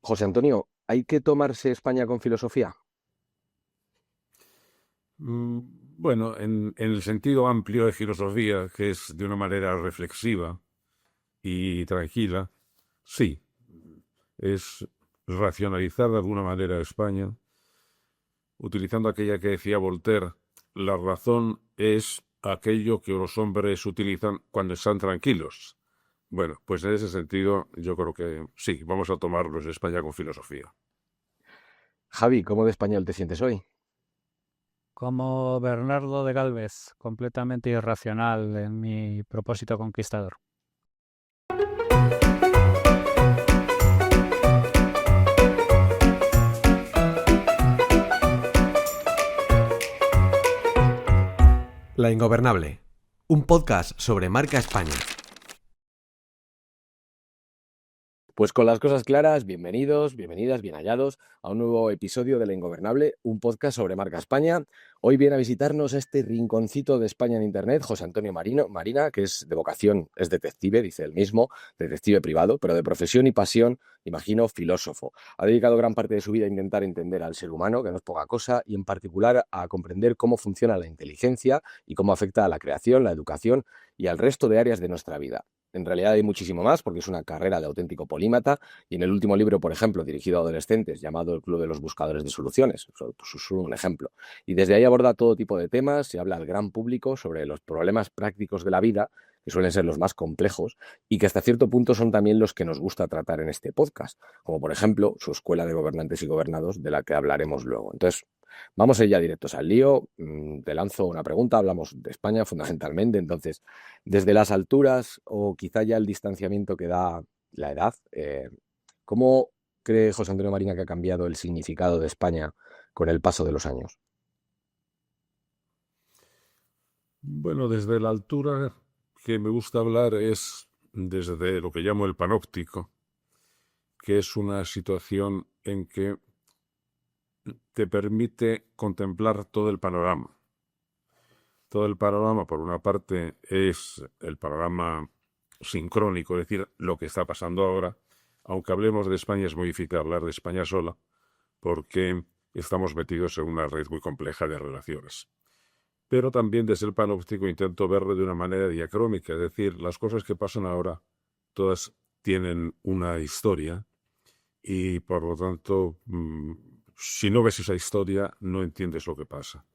José Antonio, ¿hay que tomarse España con filosofía? Mm, Bueno, en el sentido amplio de filosofía, que es de una manera reflexiva y tranquila, sí, es racionalizar de alguna manera España, utilizando aquella que decía Voltaire, la razón es aquello que los hombres utilizan cuando están tranquilos. Bueno, pues en ese sentido yo creo que sí, vamos a tomarnos España con filosofía. Javi, ¿cómo de español te sientes hoy? Como Bernardo de Galvez, completamente irracional en mi propósito conquistador. La Ingobernable, un podcast sobre marca España. Pues con las cosas claras, bienvenidos, bienvenidas, bien hallados a un nuevo episodio de La Ingobernable, un podcast sobre marca España. Hoy viene a visitarnos a este rinconcito de España en Internet José Antonio Marina, que es de vocación, es detective, dice él mismo, detective privado, pero de profesión y pasión, imagino, filósofo. Ha dedicado gran parte de su vida a intentar entender al ser humano, que no es poca cosa, y en particular a comprender cómo funciona la inteligencia y cómo afecta a la creación, la educación y al resto de áreas de nuestra vida. En realidad hay muchísimo más porque es una carrera de auténtico polímata y en el último libro, por ejemplo, dirigido a adolescentes, llamado El Club de los Buscadores de Soluciones, es un ejemplo. Y desde ahí aborda todo tipo de temas, se habla al gran público sobre los problemas prácticos de la vida, que suelen ser los más complejos y que hasta cierto punto son también los que nos gusta tratar en este podcast, como por ejemplo su escuela de gobernantes y gobernados, de la que hablaremos luego. Entonces, vamos a ir ya directos al lío. Te lanzo una pregunta, hablamos de España fundamentalmente, entonces, desde las alturas o quizá ya el distanciamiento que da la edad, ¿cómo cree José Antonio Marina que ha cambiado el significado de España con el paso de los años? Bueno, desde la altura que me gusta hablar es desde lo que llamo el panóptico, que es una situación en que te permite contemplar todo el panorama. Todo el panorama, por una parte, es el panorama sincrónico, es decir, lo que está pasando ahora. Aunque hablemos de España, es muy difícil hablar de España sola, porque estamos metidos en una red muy compleja de relaciones. Pero también desde el panóptico intento verlo de una manera diacrónica, es decir, las cosas que pasan ahora, todas tienen una historia y por lo tanto, si no ves esa historia, no entiendes lo que pasa.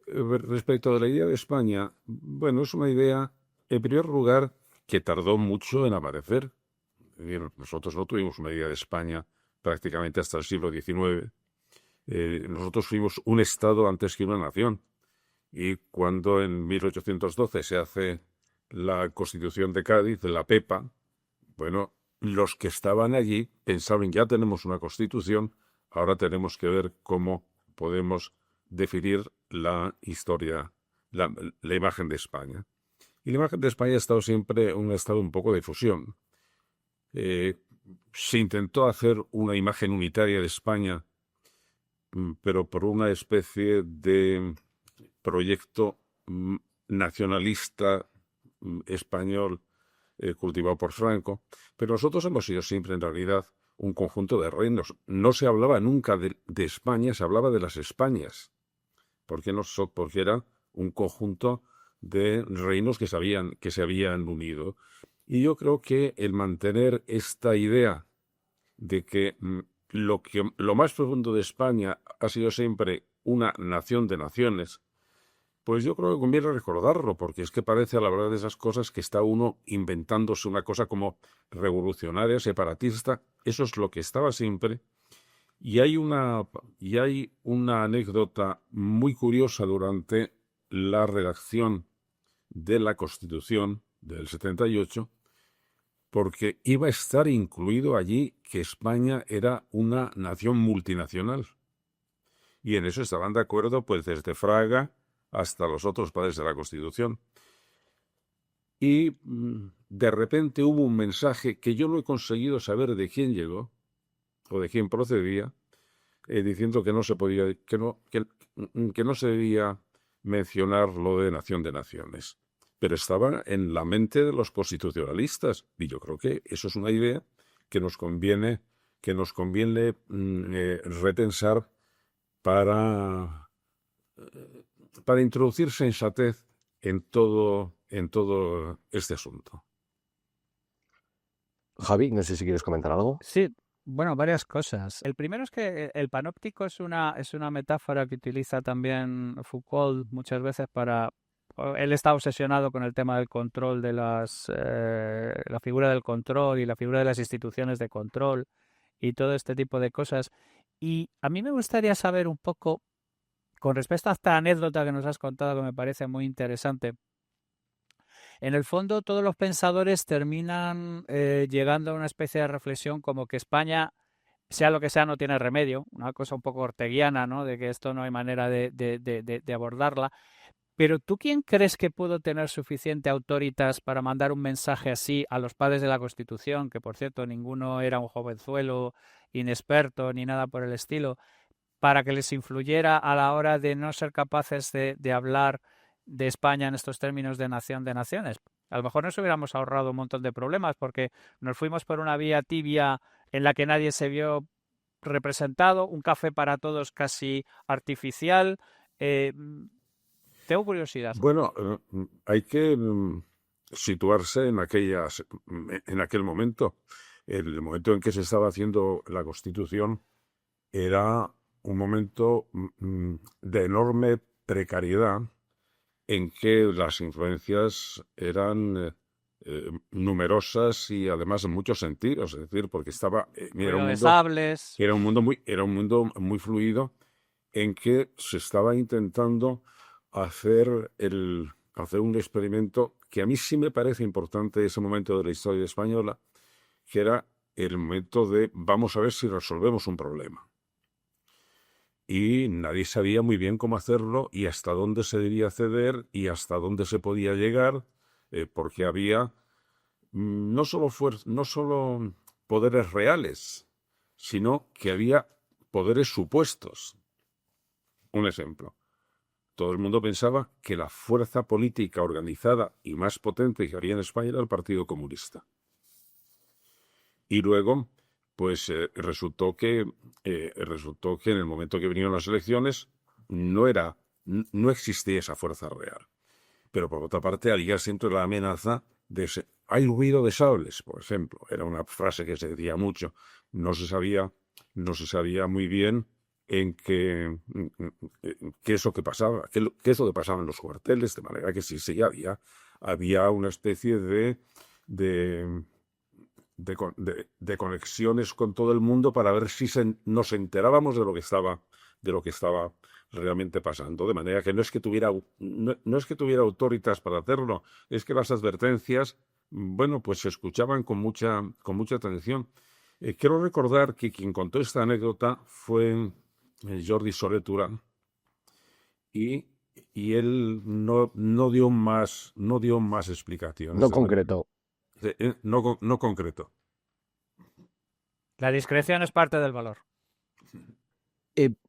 Respecto de la idea de España, bueno, es una idea, en primer lugar, que tardó mucho en aparecer. Es decir, nosotros no tuvimos una idea de España prácticamente hasta el siglo XIX. Nosotros fuimos un Estado antes que una nación. Y cuando en 1812 se hace la Constitución de Cádiz, la PEPA, bueno, los que estaban allí pensaban, ya tenemos una Constitución, ahora tenemos que ver cómo podemos definir la historia, la imagen de España. Y la imagen de España ha estado siempre un estado un poco de fusión. Eh, Se intentó hacer una imagen unitaria de España, pero por una especie de proyecto nacionalista español cultivado por Franco, pero nosotros hemos sido siempre en realidad un conjunto de reinos. No se hablaba nunca de España, se hablaba de las Españas, porque era un conjunto de reinos que se habían unido. Y yo creo que el mantener esta idea de que lo más profundo de España ha sido siempre una nación de naciones, pues yo creo que conviene recordarlo, porque es que parece a la verdad de esas cosas que está uno inventándose una cosa como revolucionaria, separatista. Eso es lo que estaba siempre. Y hay una anécdota muy curiosa durante la redacción de la Constitución del 78, porque iba a estar incluido allí que España era una nación multinacional. Y en eso estaban de acuerdo pues desde Fraga hasta los otros padres de la Constitución. Y de repente hubo un mensaje que yo no he conseguido saber de quién llegó o de quién procedía, diciendo que no se podía, que no se debía mencionar lo de nación de naciones. Pero estaba en la mente de los constitucionalistas y yo creo que eso es una idea que nos conviene que nos conviene repensar para introducir sensatez en todo este asunto. Javi, no sé si quieres comentar algo. Sí, bueno, varias cosas. El primero es que el panóptico es una metáfora que utiliza también Foucault muchas veces para... Él está obsesionado con el tema del control de la figura del control y la figura de las instituciones de control y todo este tipo de cosas. Y a mí me gustaría saber un poco, con respecto a esta anécdota que nos has contado, que me parece muy interesante. En el fondo, todos los pensadores terminan llegando a una especie de reflexión como que España, sea lo que sea, no tiene remedio, una cosa un poco orteguiana, ¿no? De que esto no hay manera de abordarla. Pero ¿tú quién crees que pudo tener suficiente autoritas para mandar un mensaje así a los padres de la Constitución, que por cierto ninguno era un jovenzuelo inexperto ni nada por el estilo, para que les influyera a la hora de no ser capaces de hablar de España en estos términos de nación de naciones? A lo mejor nos hubiéramos ahorrado un montón de problemas porque nos fuimos por una vía tibia en la que nadie se vio representado, un café para todos casi artificial. Tengo curiosidad. Bueno, hay que situarse en aquel momento. El momento en que se estaba haciendo la Constitución era un momento de enorme precariedad en que las influencias eran numerosas y además en muchos sentidos, es decir, porque era un mundo muy fluido en que se estaba intentando hacer un experimento que a mí sí me parece importante ese momento de la historia española, que era el momento de vamos a ver si resolvemos un problema. Y nadie sabía muy bien cómo hacerlo y hasta dónde se debía ceder y hasta dónde se podía llegar, porque había no solo poderes reales, sino que había poderes supuestos. Un ejemplo. Todo el mundo pensaba que la fuerza política organizada y más potente que había en España era el Partido Comunista. Y luego, pues resultó que en el momento que vinieron las elecciones no existía esa fuerza real. Pero por otra parte había siempre la amenaza de hay ruido de sables, por ejemplo. Era una frase que se decía mucho. No se sabía muy bien en qué es lo que pasaba, qué es lo que pasaba en los cuarteles, de manera que sí había una especie de conexiones con todo el mundo para ver si nos enterábamos de lo que estaba realmente pasando, de manera que no es que tuviera autoritas para hacerlo, es que las advertencias, bueno, pues se escuchaban con mucha atención. Quiero recordar que quien contó esta anécdota fue Jordi Soler Turán, y él no dio más explicaciones. No concreto. No concreto. La discreción es parte del valor.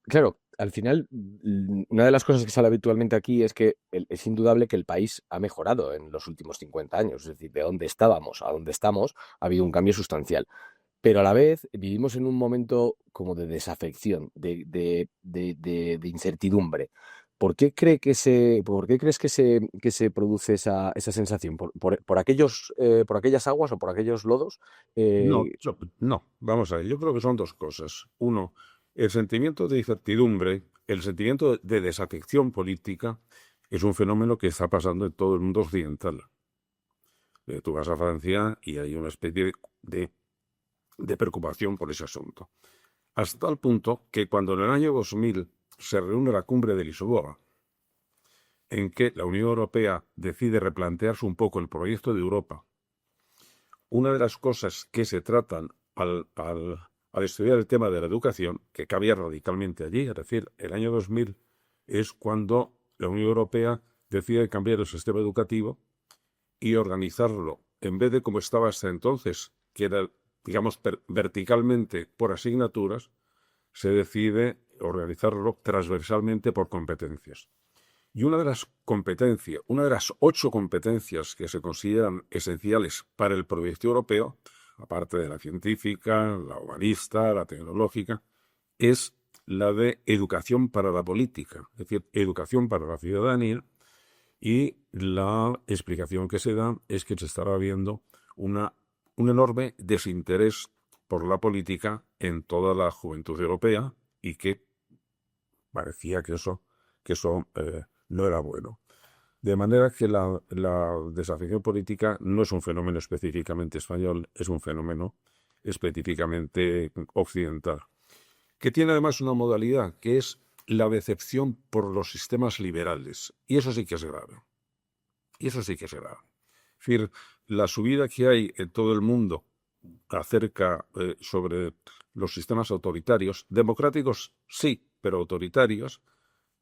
Claro, al final, una de las cosas que sale habitualmente aquí es que es indudable que el país ha mejorado en los últimos 50 años. Es decir, de dónde estábamos a dónde estamos, ha habido un cambio sustancial. Pero a la vez vivimos en un momento como de desafección, de incertidumbre. ¿Por qué crees que se produce esa sensación? ¿Por aquellas aguas o por aquellos lodos? No, vamos a ver, yo creo que son dos cosas. Uno, el sentimiento de incertidumbre, el sentimiento de desafección política es un fenómeno que está pasando en todo el mundo occidental. Tú vas a Francia y hay una especie de preocupación por ese asunto. Hasta el punto que cuando en el año 2000 se reúne la cumbre de Lisboa, en que la Unión Europea decide replantearse un poco el proyecto de Europa, una de las cosas que se tratan al estudiar el tema de la educación, que cambia radicalmente allí, es decir, el año 2000 es cuando la Unión Europea decide cambiar el sistema educativo y organizarlo, en vez de como estaba hasta entonces, que era, digamos, verticalmente por asignaturas, se decide organizarlo transversalmente por competencias. Y una de las 8 competencias que se consideran esenciales para el proyecto europeo, aparte de la científica, la humanista, la tecnológica, es la de educación para la política, es decir, educación para la ciudadanía, y la explicación que se da es que se estaba viendo un enorme desinterés por la política en toda la juventud europea y que parecía que eso no era bueno. De manera que la desafección política no es un fenómeno específicamente español, es un fenómeno específicamente occidental, que tiene además una modalidad, que es la decepción por los sistemas liberales. Y eso sí que es grave. Y eso sí que es grave. Es decir, la subida que hay en todo el mundo acerca sobre los sistemas autoritarios, democráticos sí, pero autoritarios,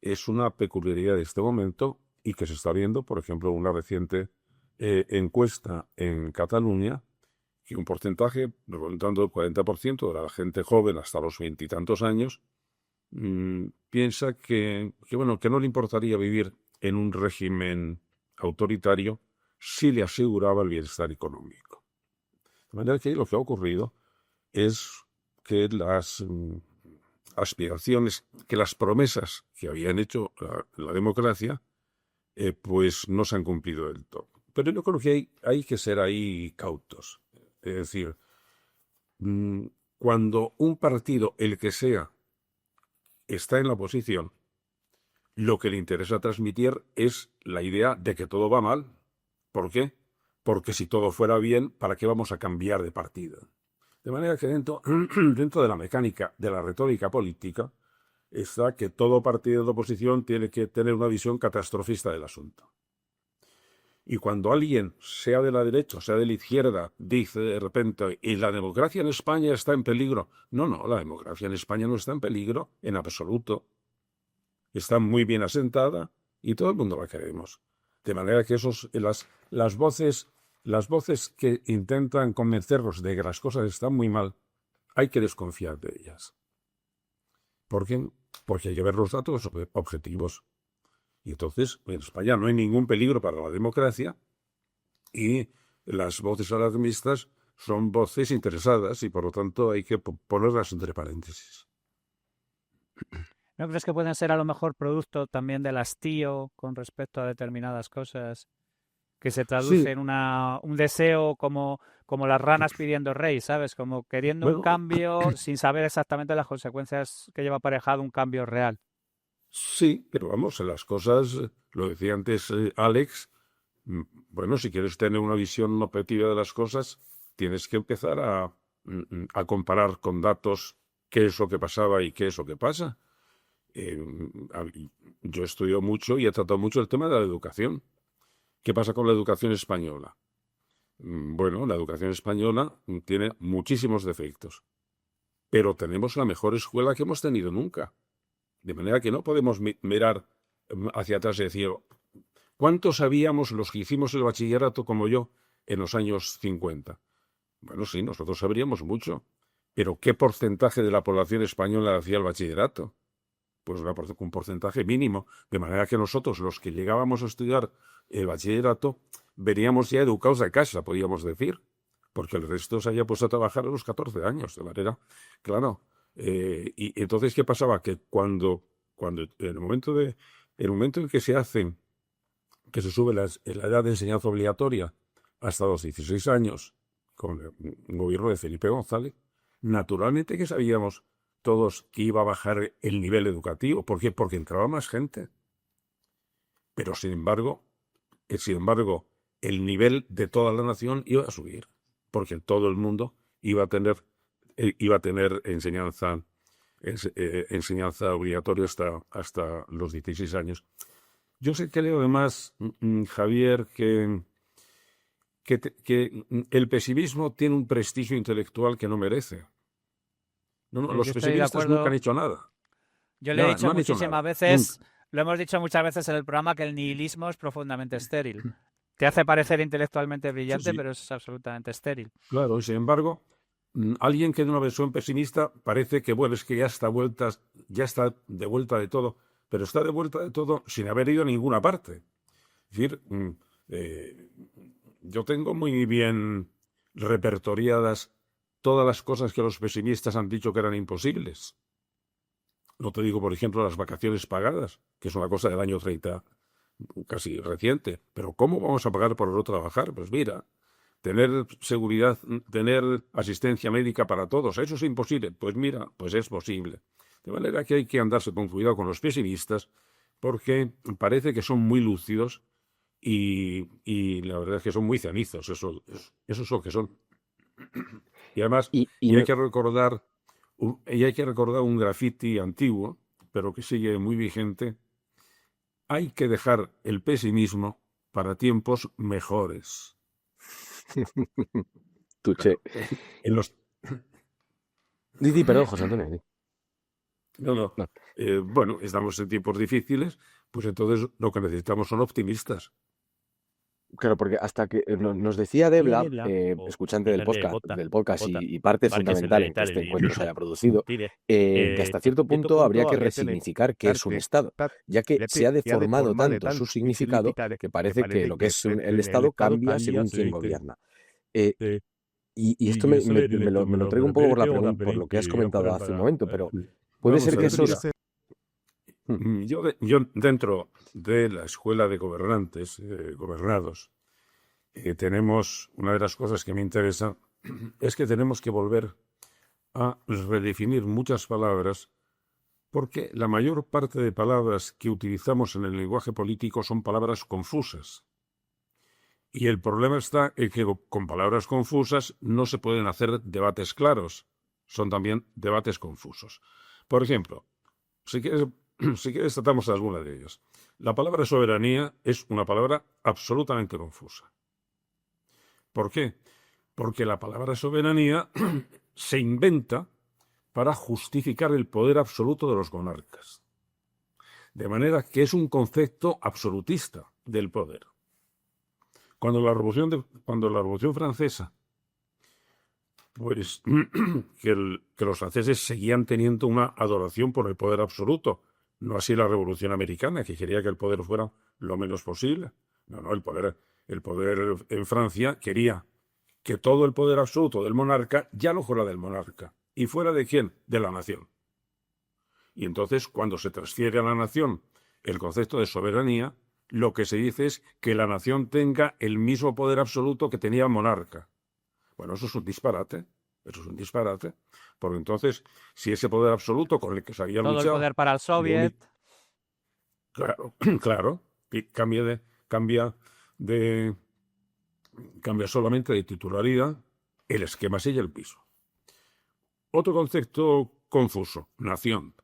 es una peculiaridad de este momento y que se está viendo, por ejemplo, en una reciente encuesta en Cataluña, que un porcentaje, representando el 40% de la gente joven hasta los 20 y tantos años, piensa que no le importaría vivir en un régimen autoritario si le aseguraba el bienestar económico. De manera que lo que ha ocurrido es que las aspiraciones, que las promesas que habían hecho la democracia, pues no se han cumplido del todo. Pero yo creo que hay que ser ahí cautos. Es decir, cuando un partido, el que sea, está en la oposición, lo que le interesa transmitir es la idea de que todo va mal. ¿Por qué? Porque si todo fuera bien, ¿para qué vamos a cambiar de partido? De manera que dentro de la mecánica de la retórica política está que todo partido de oposición tiene que tener una visión catastrofista del asunto. Y cuando alguien, sea de la derecha o sea de la izquierda, dice de repente, ¿y la democracia en España está en peligro? No, la democracia en España no está en peligro en absoluto. Está muy bien asentada y todo el mundo la queremos. De manera que las voces que intentan convencernos de que las cosas están muy mal, hay que desconfiar de ellas. ¿Por qué? Porque hay que ver los datos objetivos. Y entonces, en España no hay ningún peligro para la democracia y las voces alarmistas son voces interesadas y por lo tanto hay que ponerlas entre paréntesis. ¿No crees que pueden ser a lo mejor producto también del hastío con respecto a determinadas cosas? Que se traduce en un deseo como las ranas pidiendo rey, ¿sabes? Como queriendo un cambio sin saber exactamente las consecuencias que lleva aparejado un cambio real. Sí, pero vamos, las cosas, lo decía antes Alex, bueno, si quieres tener una visión objetiva de las cosas, tienes que empezar a comparar con datos qué es lo que pasaba y qué es lo que pasa. Yo estudio mucho y he tratado mucho el tema de la educación. ¿Qué pasa con la educación española? Bueno, la educación española tiene muchísimos defectos, pero tenemos la mejor escuela que hemos tenido nunca. De manera que no podemos mirar hacia atrás y decir, ¿cuántos sabíamos los que hicimos el bachillerato como yo en los años 50? Bueno, sí, nosotros sabríamos mucho, pero ¿qué porcentaje de la población española hacía el bachillerato? Pues un porcentaje mínimo, de manera que nosotros, los que llegábamos a estudiar el bachillerato, veníamos ya educados de casa, podríamos decir, porque el resto se había puesto a trabajar a los 14 años, de manera, claro. Y entonces, ¿qué pasaba? Que cuando en el momento en que se sube la edad de enseñanza obligatoria hasta los 16 años, con el gobierno de Felipe González, naturalmente que sabíamos todos que iba a bajar el nivel educativo. ¿Por qué? Porque entraba más gente. Pero, sin embargo, el nivel de toda la nación iba a subir, porque todo el mundo iba a tener enseñanza obligatoria hasta los 16 años. Yo sé que leo además, Javier, que el pesimismo tiene un prestigio intelectual que no merece. Los pesimistas nunca han hecho nada. Yo le he dicho muchísimas veces, lo hemos dicho muchas veces en el programa, que el nihilismo es profundamente estéril. Te hace parecer intelectualmente brillante, sí, pero es absolutamente estéril. Claro, y sin embargo, alguien que tiene una versión pesimista parece que, bueno, es que ya está de vuelta de todo, pero está de vuelta de todo sin haber ido a ninguna parte. Es decir, yo tengo muy bien repertoriadas todas las cosas que los pesimistas han dicho que eran imposibles. No te digo, por ejemplo, las vacaciones pagadas, que es una cosa del año 30, casi reciente. Pero ¿cómo vamos a pagar por no trabajar? Pues mira, tener seguridad, tener asistencia médica para todos, ¿eso es imposible? Pues mira, pues es posible. De manera que hay que andarse con cuidado con los pesimistas, porque parece que son muy lúcidos y la verdad es que son muy cenizos, eso es lo que son. Y además, Y hay que recordar un graffiti antiguo, pero que sigue muy vigente. Hay que dejar el pesimismo para tiempos mejores. Tuché. En los... Perdón, José Antonio. No. No. Bueno, estamos en tiempos difíciles, pues entonces lo que necesitamos son optimistas. Claro, porque hasta que nos decía Debla, o escuchante del dale, podcast bota, y parte Marques fundamental en que tal, este encuentro se haya producido, Dire, que hasta cierto punto habría que habría que resignificar qué es un Estado, ya que se ha deformado tanto su significado que parece que lo que es el Estado cambia según quién gobierna. Y esto me lo traigo un poco por lo que has comentado hace un momento, pero puede Vamos ser a que ver, esos... Yo dentro de la escuela de gobernantes, gobernados, tenemos una de las cosas que me interesa es que tenemos que volver a redefinir muchas palabras, porque la mayor parte de palabras que utilizamos en el lenguaje político son palabras confusas. Y el problema está en que con palabras confusas no se pueden hacer debates claros, son también debates confusos. Por ejemplo, si quieres tratamos alguna de ellas. La palabra soberanía es una palabra absolutamente confusa. ¿Por qué? Porque la palabra soberanía se inventa para justificar el poder absoluto de los monarcas. De manera que es un concepto absolutista del poder. Cuando la Revolución Francesa, pues que los franceses seguían teniendo una adoración por el poder absoluto, no así la Revolución Americana, que quería que el poder fuera lo menos posible. No, el poder en Francia quería que todo el poder absoluto del monarca ya no fuera del monarca. ¿Y fuera de quién? De la nación. Y entonces, cuando se transfiere a la nación el concepto de soberanía, lo que se dice es que la nación tenga el mismo poder absoluto que tenía el monarca. Bueno, eso es un disparate. Porque entonces, si ese poder absoluto con el que se había Todo luchado... el poder para el soviet. Claro. Cambia solamente de titularidad, el esquema sigue el piso. Otro concepto confuso, nación.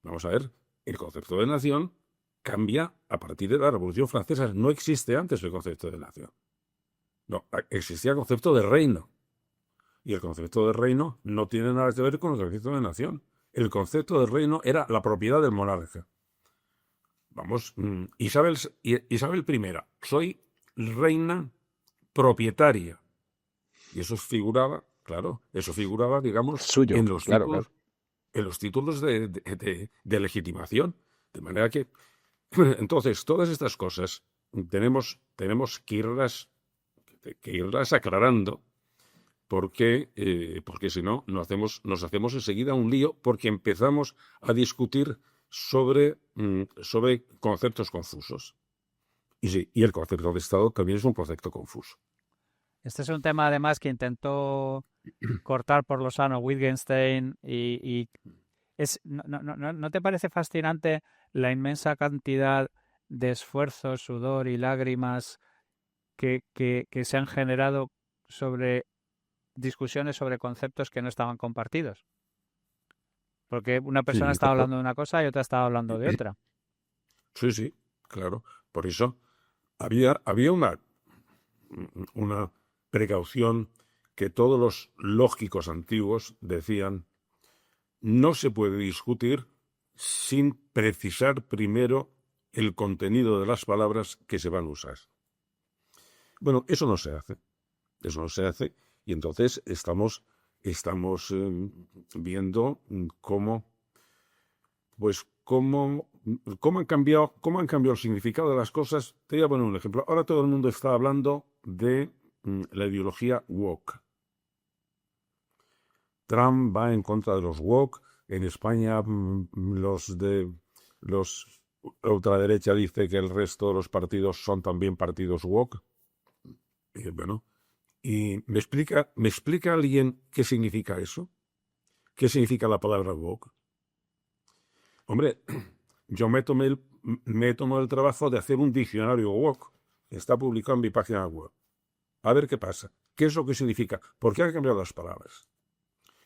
Vamos a ver, el concepto de nación cambia a partir de la Revolución Francesa. No existe antes el concepto de nación. No, existía el concepto de reino. Y el concepto de reino no tiene nada que ver con el concepto de nación. El concepto de reino era la propiedad del monarca. Vamos, Isabel I, soy reina propietaria. Y eso figuraba, digamos, Suyo, en los claro, títulos, claro. en los títulos de legitimación. De manera que, entonces, todas estas cosas tenemos que irlas aclarando, porque si no, nos hacemos enseguida un lío, porque empezamos a discutir sobre conceptos confusos. Y sí, y el concepto de Estado también es un concepto confuso. Este es un tema además que intentó cortar por lo sano Wittgenstein ¿no te parece fascinante la inmensa cantidad de esfuerzo, sudor y lágrimas que se han generado sobre discusiones sobre conceptos que no estaban compartidos? Porque una persona Sí, estaba claro. hablando de una cosa y otra estaba hablando de otra. Sí, claro. Por eso había una precaución que todos los lógicos antiguos decían: no se puede discutir sin precisar primero el contenido de las palabras que se van a usar. Bueno, eso no se hace, y entonces estamos viendo cómo han cambiado el significado de las cosas. Te voy a poner un ejemplo. Ahora todo el mundo está hablando de la ideología woke. Trump va en contra de los woke. En España los ultraderecha dice que el resto de los partidos son también partidos woke. Bueno, y me explica alguien qué significa eso. ¿Qué significa la palabra woke? Hombre, yo me tomé el trabajo de hacer un diccionario woke. Está publicado en mi página web. A ver qué pasa. ¿Qué es lo que significa? ¿Por qué han cambiado las palabras?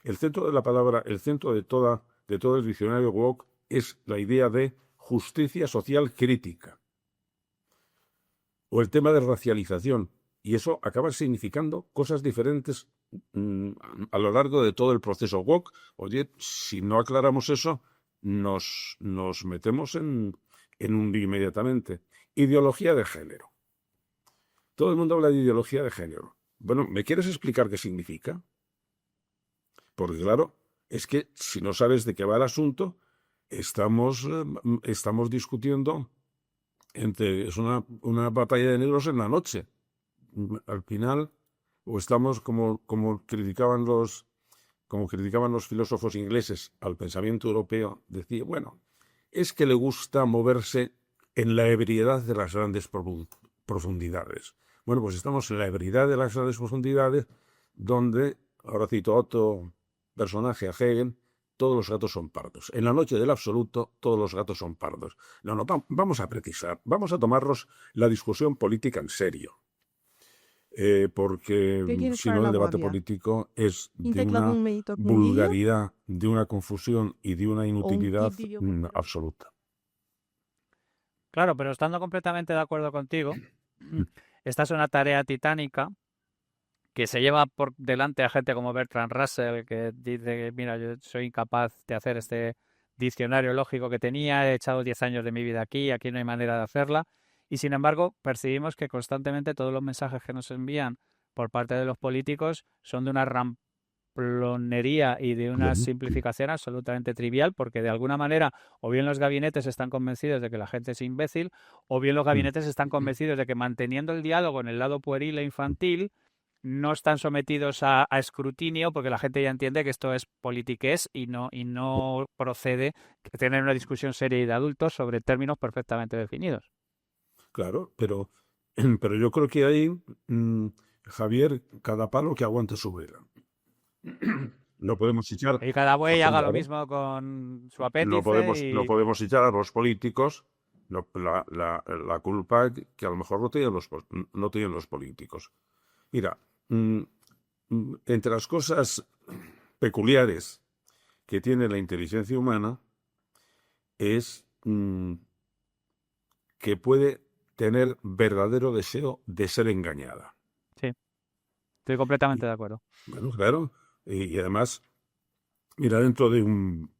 El centro de la palabra, el centro de todo el diccionario woke es la idea de justicia social crítica. O el tema de racialización. Y eso acaba significando cosas diferentes a lo largo de todo el proceso woke. Oye, si no aclaramos eso, nos metemos en un lío inmediatamente. Ideología de género. Todo el mundo habla de ideología de género. Bueno, ¿me quieres explicar qué significa? Porque claro, es que si no sabes de qué va el asunto, estamos discutiendo es una batalla de negros en la noche. Al final, o estamos como criticaban los filósofos ingleses al pensamiento europeo, decía, bueno, es que le gusta moverse en la ebriedad de las grandes profundidades. Bueno, pues estamos en la ebriedad de las grandes profundidades, donde, ahora cito a otro personaje, a Hegel, todos los gatos son pardos. En la noche del absoluto, todos los gatos son pardos. No, vamos a precisar, vamos a tomarnos la discusión política en serio. Porque si no el debate político es de una vulgaridad, de una confusión y de una inutilidad absoluta. Claro, pero estando completamente de acuerdo contigo, esta es una tarea titánica que se lleva por delante a gente como Bertrand Russell, que dice, mira, yo soy incapaz de hacer este diccionario lógico que tenía, he echado 10 años de mi vida aquí no hay manera de hacerla. Y sin embargo, percibimos que constantemente todos los mensajes que nos envían por parte de los políticos son de una ramplonería y de una simplificación absolutamente trivial, porque de alguna manera o bien los gabinetes están convencidos de que la gente es imbécil, o bien los gabinetes están convencidos de que manteniendo el diálogo en el lado pueril e infantil, no están sometidos a escrutinio, porque la gente ya entiende que esto es politiqués y no procede que tener una discusión seria y de adultos sobre términos perfectamente definidos. Claro, pero yo creo que ahí, Javier, cada palo que aguante su vela. No podemos echar... Y cada buey haga lo mismo con su apéndice. No podemos echar a los políticos la culpa que a lo mejor no tienen los políticos. Mira, entre las cosas peculiares que tiene la inteligencia humana es que puede tener verdadero deseo de ser engañada. Sí, estoy completamente de acuerdo. Bueno, claro. Y además, mira, dentro de un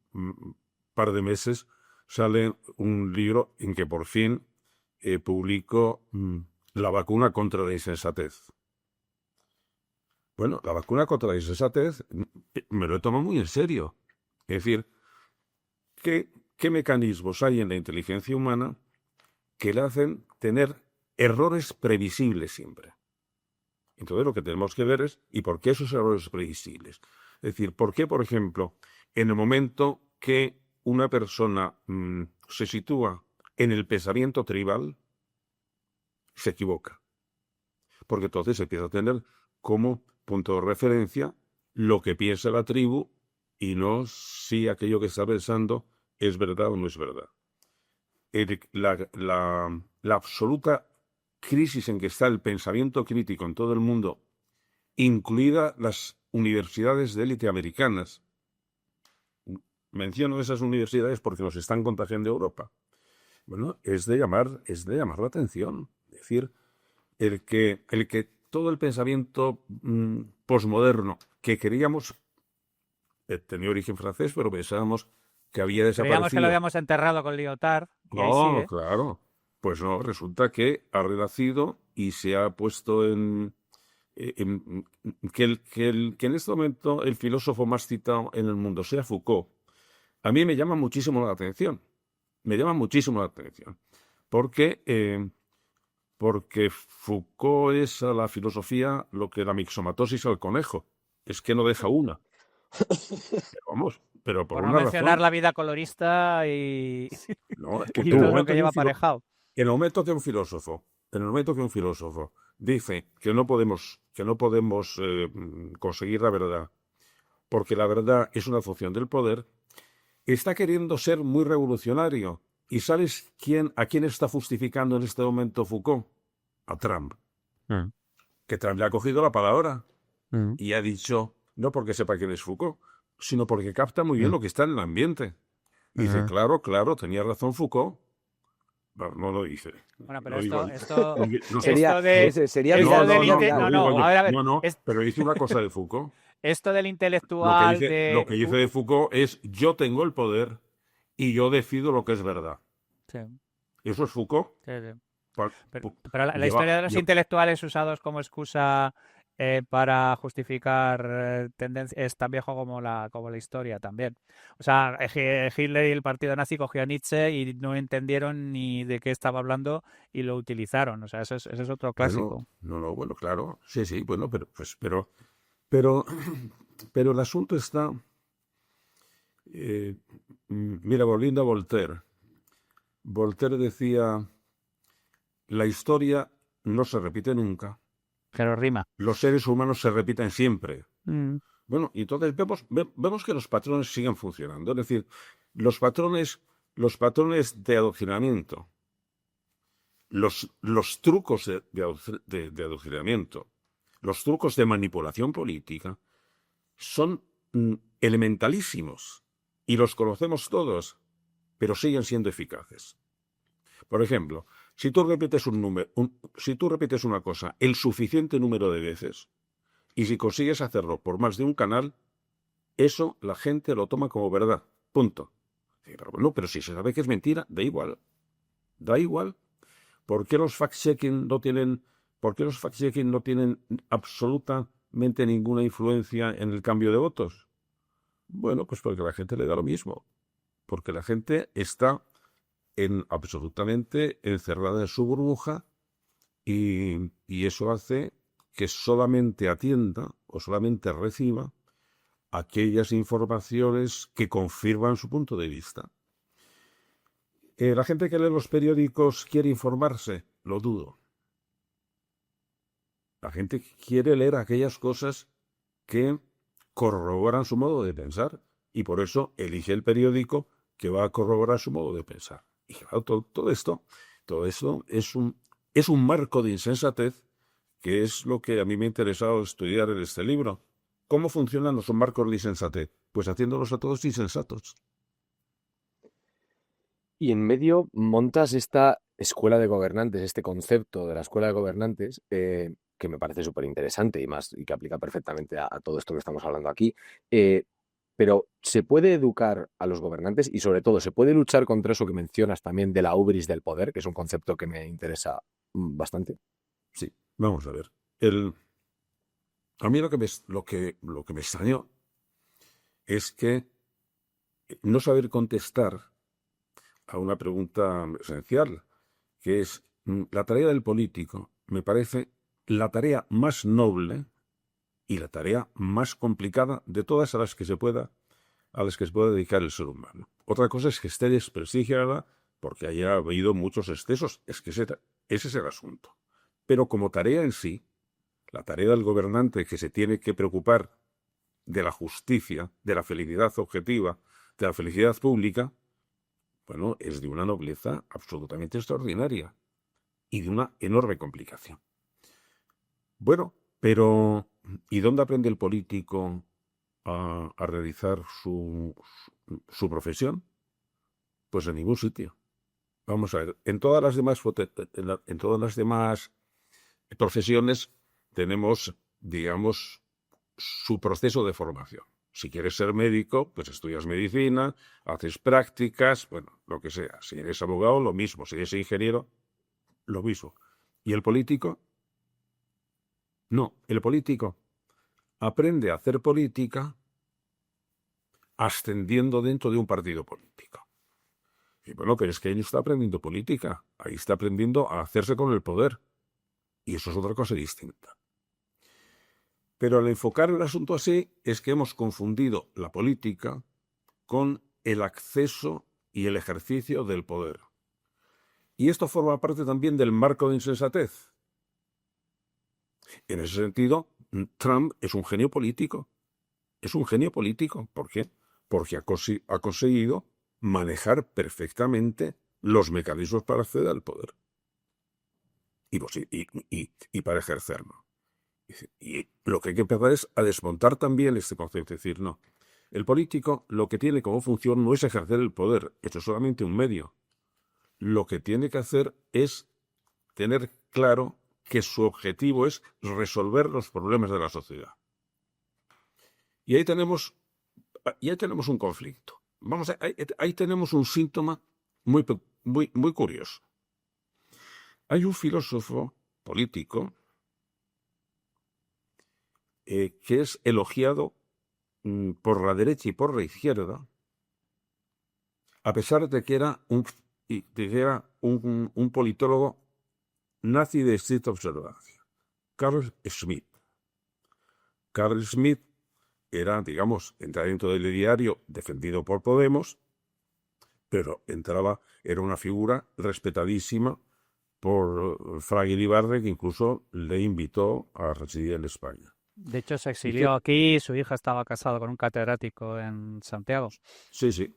par de meses sale un libro en que por fin publico la vacuna contra la insensatez. Bueno, la vacuna contra la insensatez me lo he tomado muy en serio. Es decir, ¿qué mecanismos hay en la inteligencia humana que le hacen tener errores previsibles siempre? Entonces lo que tenemos que ver es, ¿y por qué esos errores previsibles? Es decir, ¿por qué, por ejemplo, en el momento que una persona se sitúa en el pensamiento tribal, se equivoca? Porque entonces empieza a tener como punto de referencia lo que piensa la tribu y no si aquello que está pensando es verdad o no es verdad. La absoluta crisis en que está el pensamiento crítico en todo el mundo, incluidas las universidades de élite americanas. Menciono esas universidades porque nos están contagiando Europa. Bueno, es de llamar la atención. Es decir, el que todo el pensamiento posmoderno que queríamos tenía origen francés, pero pensábamos que había desaparecido. Creíamos que lo habíamos enterrado con Lyotard. No, claro. Pues no, resulta que ha renacido y se ha puesto que en este momento el filósofo más citado en el mundo sea Foucault. A mí me llama muchísimo la atención. Porque porque Foucault es a la filosofía lo que la mixomatosis al conejo, es que no deja una. Pero vamos, pero por Por no una mencionar razón. la vida colorista y, No, es que y en el todo lo momento que que lleva un filo- aparejado. en el momento que un filósofo, en el momento que un filósofo dice que no podemos conseguir la verdad, porque la verdad es una función del poder, está queriendo ser muy revolucionario. ¿Y sabes a quién está justificando en este momento Foucault? A Trump. Que Trump le ha cogido la palabra y ha dicho, no porque sepa quién es Foucault, sino porque capta muy bien lo que está en el ambiente. Y dice, claro, tenía razón Foucault. No lo dice. Bueno, pero No digo, esto, no sé. Sería, esto de, sería esto viral, del sería inte- viral. Lo no, digo no, yo. a ver, No, pero dice una cosa de Foucault. esto del Lo que intelectual dice, lo que de... dice de Foucault es, yo tengo el poder y yo decido lo que es verdad. Sí, Eso es Foucault. sí, sí. Pa- Pero, pu- pero la lleva- historia de los lle- intelectuales usados como excusa para justificar tendencias es tan viejo como la historia también. O sea, Hitler y el partido nazi cogió a Nietzsche y no entendieron ni de qué estaba hablando y lo utilizaron. O sea, ese es otro Bueno, clásico. bueno, claro. Sí, bueno, pero, pero el asunto está, eh, mira, volviendo a Voltaire. Voltaire decía, la historia no se repite nunca, Pero rima. los seres humanos se repiten siempre. Mm. Bueno, y entonces vemos que los patrones siguen funcionando. Es decir, los patrones de adoctrinamiento, los trucos de adoctrinamiento, los trucos de manipulación política son elementalísimos y los conocemos todos, pero siguen siendo eficaces. Por ejemplo, si tú repites si tú repites una cosa el suficiente número de veces y si consigues hacerlo por más de un canal, eso la gente lo toma como verdad. Punto. Pero bueno, pero si se sabe que es mentira, da igual. Da igual. ¿Por qué los fact-checking no tienen absolutamente ninguna influencia en el cambio de votos? Bueno, pues porque a la gente le da lo mismo. Porque la gente está absolutamente encerrada en su burbuja y eso hace que solamente atienda o solamente reciba aquellas informaciones que confirman su punto de vista. La gente que lee los periódicos quiere informarse, lo dudo. La gente quiere leer aquellas cosas que corroboran su modo de pensar y por eso elige el periódico que va a corroborar su modo de pensar. Y claro, todo esto es un marco de insensatez que es lo que a mí me ha interesado estudiar en este libro. ¿Cómo funcionan los marcos de insensatez? Pues haciéndolos a todos insensatos. Y en medio montas esta escuela de gobernantes, este concepto de la escuela de gobernantes, que me parece súper interesante y que aplica perfectamente a todo esto que estamos hablando aquí. Pero ¿se puede educar a los gobernantes y sobre todo se puede luchar contra eso que mencionas también de la ubris del poder, que es un concepto que me interesa bastante? Sí, vamos a ver. A mí lo que me extrañó es que no saber contestar a una pregunta esencial, que es la tarea del político, me parece la tarea más noble y la tarea más complicada de todas a las que se pueda dedicar el ser humano. Otra cosa es que esté desprestigiada porque haya habido muchos excesos, es que ese es el asunto. Pero como tarea en sí, la tarea del gobernante que se tiene que preocupar de la justicia, de la felicidad objetiva, de la felicidad pública, bueno, es de una nobleza absolutamente extraordinaria y de una enorme complicación. Bueno, pero ¿y dónde aprende el político a realizar su profesión? Pues en ningún sitio. Vamos a ver, en todas las demás profesiones tenemos, digamos, su proceso de formación. Si quieres ser médico, pues estudias medicina, haces prácticas, bueno, lo que sea. Si eres abogado, lo mismo. Si eres ingeniero, lo mismo. ¿Y el político? No, el político aprende a hacer política ascendiendo dentro de un partido político. Y bueno, pero es que ahí no está aprendiendo política, ahí está aprendiendo a hacerse con el poder. Y eso es otra cosa distinta. Pero al enfocar el asunto así es que hemos confundido la política con el acceso y el ejercicio del poder. Y esto forma parte también del marco de insensatez. En ese sentido, Trump es un genio político. Es un genio político. ¿Por qué? Porque ha conseguido manejar perfectamente los mecanismos para acceder al poder y para ejercerlo. Y lo que hay que empezar es a desmontar también este concepto. Es decir, no, el político lo que tiene como función no es ejercer el poder, eso es solamente un medio. Lo que tiene que hacer es tener claro que su objetivo es resolver los problemas de la sociedad. Y ahí tenemos un conflicto. Ahí tenemos un síntoma muy curioso. Hay un filósofo político que es elogiado por la derecha y por la izquierda, a pesar de que era un politólogo nazi de estricta observancia, Carl Schmitt. Carl Schmitt era, digamos, entraba dentro del diario defendido por Podemos, pero era una figura respetadísima por Fraga Iribarren, que incluso le invitó a residir en España. De hecho, se exilió aquí, su hija estaba casada con un catedrático en Santiago. Sí, sí.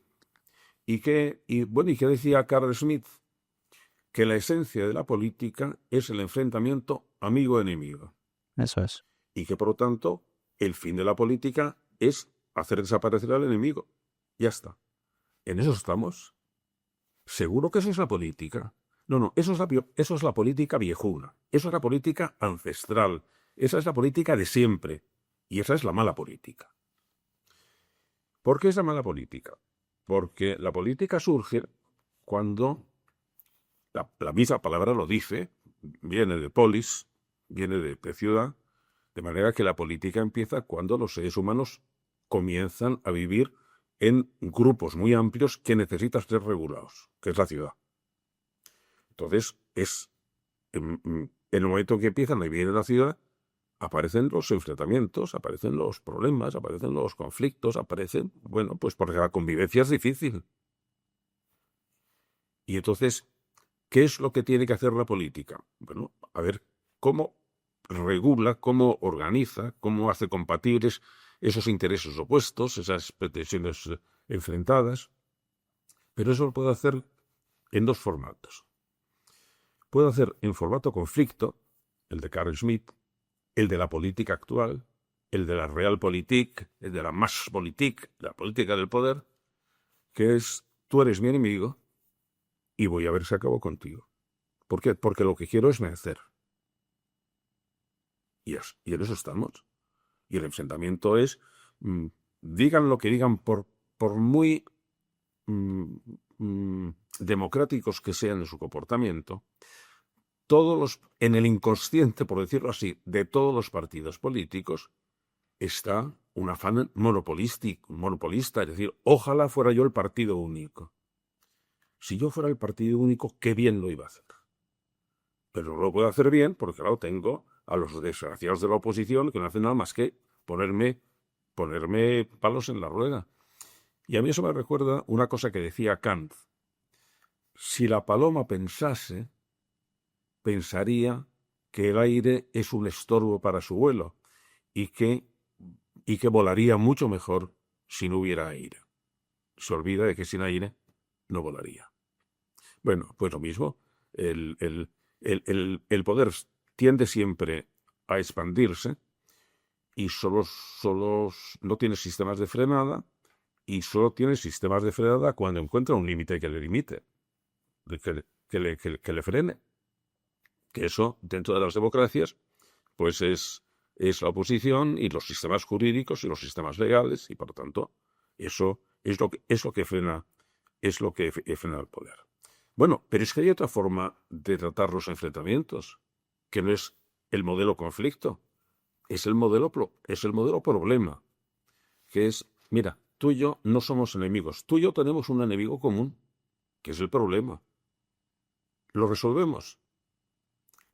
¿Y qué decía Carl Schmitt? Que la esencia de la política es el enfrentamiento amigo-enemigo. Eso es. Y que, por lo tanto, el fin de la política es hacer desaparecer al enemigo. Ya está. ¿En eso estamos? ¿Seguro que eso es la política? No, eso es la política viejuna. Eso es la política ancestral. Esa es la política de siempre. Y esa es la mala política. ¿Por qué es la mala política? Porque la política surge cuando la misma palabra lo dice, viene de polis, viene de ciudad, de manera que la política empieza cuando los seres humanos comienzan a vivir en grupos muy amplios que necesitan ser regulados, que es la ciudad. Entonces, en el momento en que empiezan a vivir en la ciudad, aparecen los enfrentamientos, aparecen los problemas, aparecen los conflictos, pues porque la convivencia es difícil. Y entonces, ¿qué es lo que tiene que hacer la política? Bueno, a ver cómo regula, cómo organiza, cómo hace compatibles esos intereses opuestos, esas pretensiones enfrentadas. Pero eso lo puede hacer en dos formatos. Puede hacer en formato conflicto, el de Carl Schmitt, el de la política actual, el de la Realpolitik, el de la Machtpolitik, la política del poder, que es, tú eres mi enemigo y voy a ver si acabo contigo. ¿Por qué? Porque lo que quiero es vencer. Y en eso estamos. Y el enfrentamiento es, digan lo que digan, por muy democráticos que sean en su comportamiento, en el inconsciente, por decirlo así, de todos los partidos políticos, está un afán monopolista, es decir, ojalá fuera yo el partido único. Si yo fuera el partido único, qué bien lo iba a hacer. Pero no lo puedo hacer bien porque, claro, tengo a los desgraciados de la oposición que no hacen nada más que ponerme palos en la rueda. Y a mí eso me recuerda una cosa que decía Kant. Si la paloma pensase, pensaría que el aire es un estorbo para su vuelo y que volaría mucho mejor si no hubiera aire. Se olvida de que sin aire no volaría. Bueno, pues lo mismo. El poder tiende siempre a expandirse y solo no tiene sistemas de frenada, y solo tiene sistemas de frenada cuando encuentra un límite que le limite, que le frene. Que eso, dentro de las democracias, pues es la oposición y los sistemas jurídicos y los sistemas legales, y por lo tanto, eso es lo que frena el poder. Bueno, pero es que hay otra forma de tratar los enfrentamientos, que no es el modelo conflicto, es el modelo problema, que es, mira, tú y yo no somos enemigos, tú y yo tenemos un enemigo común, que es el problema. Lo resolvemos.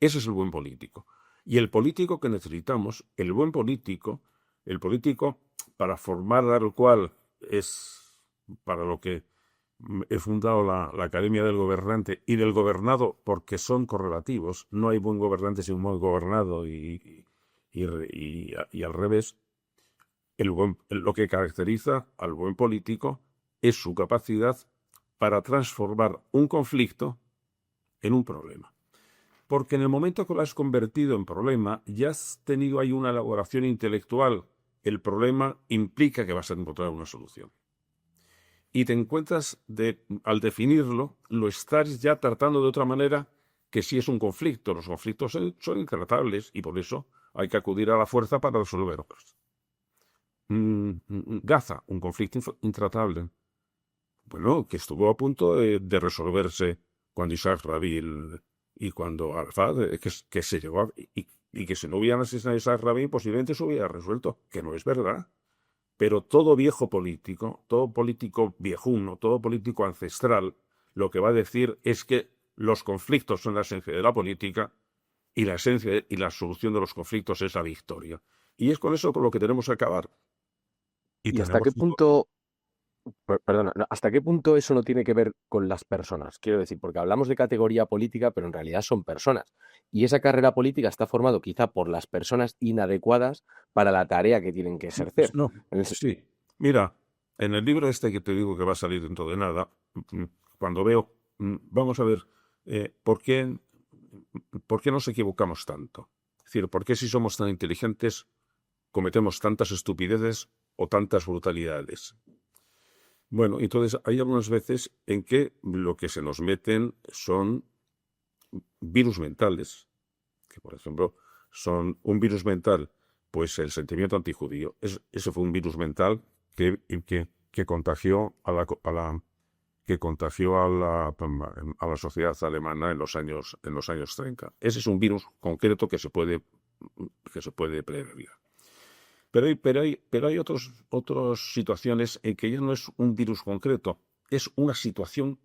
Ese es el buen político. Y el político que necesitamos, el buen político, el político para formar al cual es para lo que he fundado la Academia del Gobernante y del Gobernado, porque son correlativos. No hay buen gobernante sin un buen gobernado y al revés. Lo que caracteriza al buen político es su capacidad para transformar un conflicto en un problema. Porque en el momento que lo has convertido en problema, ya has tenido ahí una elaboración intelectual. El problema implica que vas a encontrar una solución. Y te encuentras, al definirlo, lo estás ya tratando de otra manera que si es un conflicto. Los conflictos son intratables y por eso hay que acudir a la fuerza para resolverlos. Gaza, un conflicto intratable. Bueno, que estuvo a punto de resolverse cuando Isaac Rabin y cuando Arafat, que se llegó a, y que si no hubieran asesinado a Isaac Rabin, posiblemente se hubiera resuelto, que no es verdad. Pero todo viejo político, todo político viejuno, todo político ancestral, lo que va a decir es que los conflictos son la esencia de la política y la esencia y la solución de los conflictos es la victoria. Y es con eso con lo que tenemos que acabar. ¿Y hasta qué punto, perdona, hasta qué punto eso no tiene que ver con las personas? Quiero decir, porque hablamos de categoría política, pero en realidad son personas. Y esa carrera política está formada quizá por las personas inadecuadas para la tarea que tienen que ejercer. No, sí. Mira, en el libro este que te digo que va a salir dentro de nada, cuando veo, vamos a ver, ¿por qué nos equivocamos tanto? Es decir, ¿por qué si somos tan inteligentes cometemos tantas estupideces o tantas brutalidades? Bueno, entonces hay algunas veces en que lo que se nos meten son virus mentales, que por ejemplo son un virus mental, pues el sentimiento antijudío. Ese fue un virus mental que contagió a la sociedad alemana en los años 30. Ese es un virus concreto que se puede prevenir. Pero hay otras situaciones en que ya no es un virus concreto, es una situación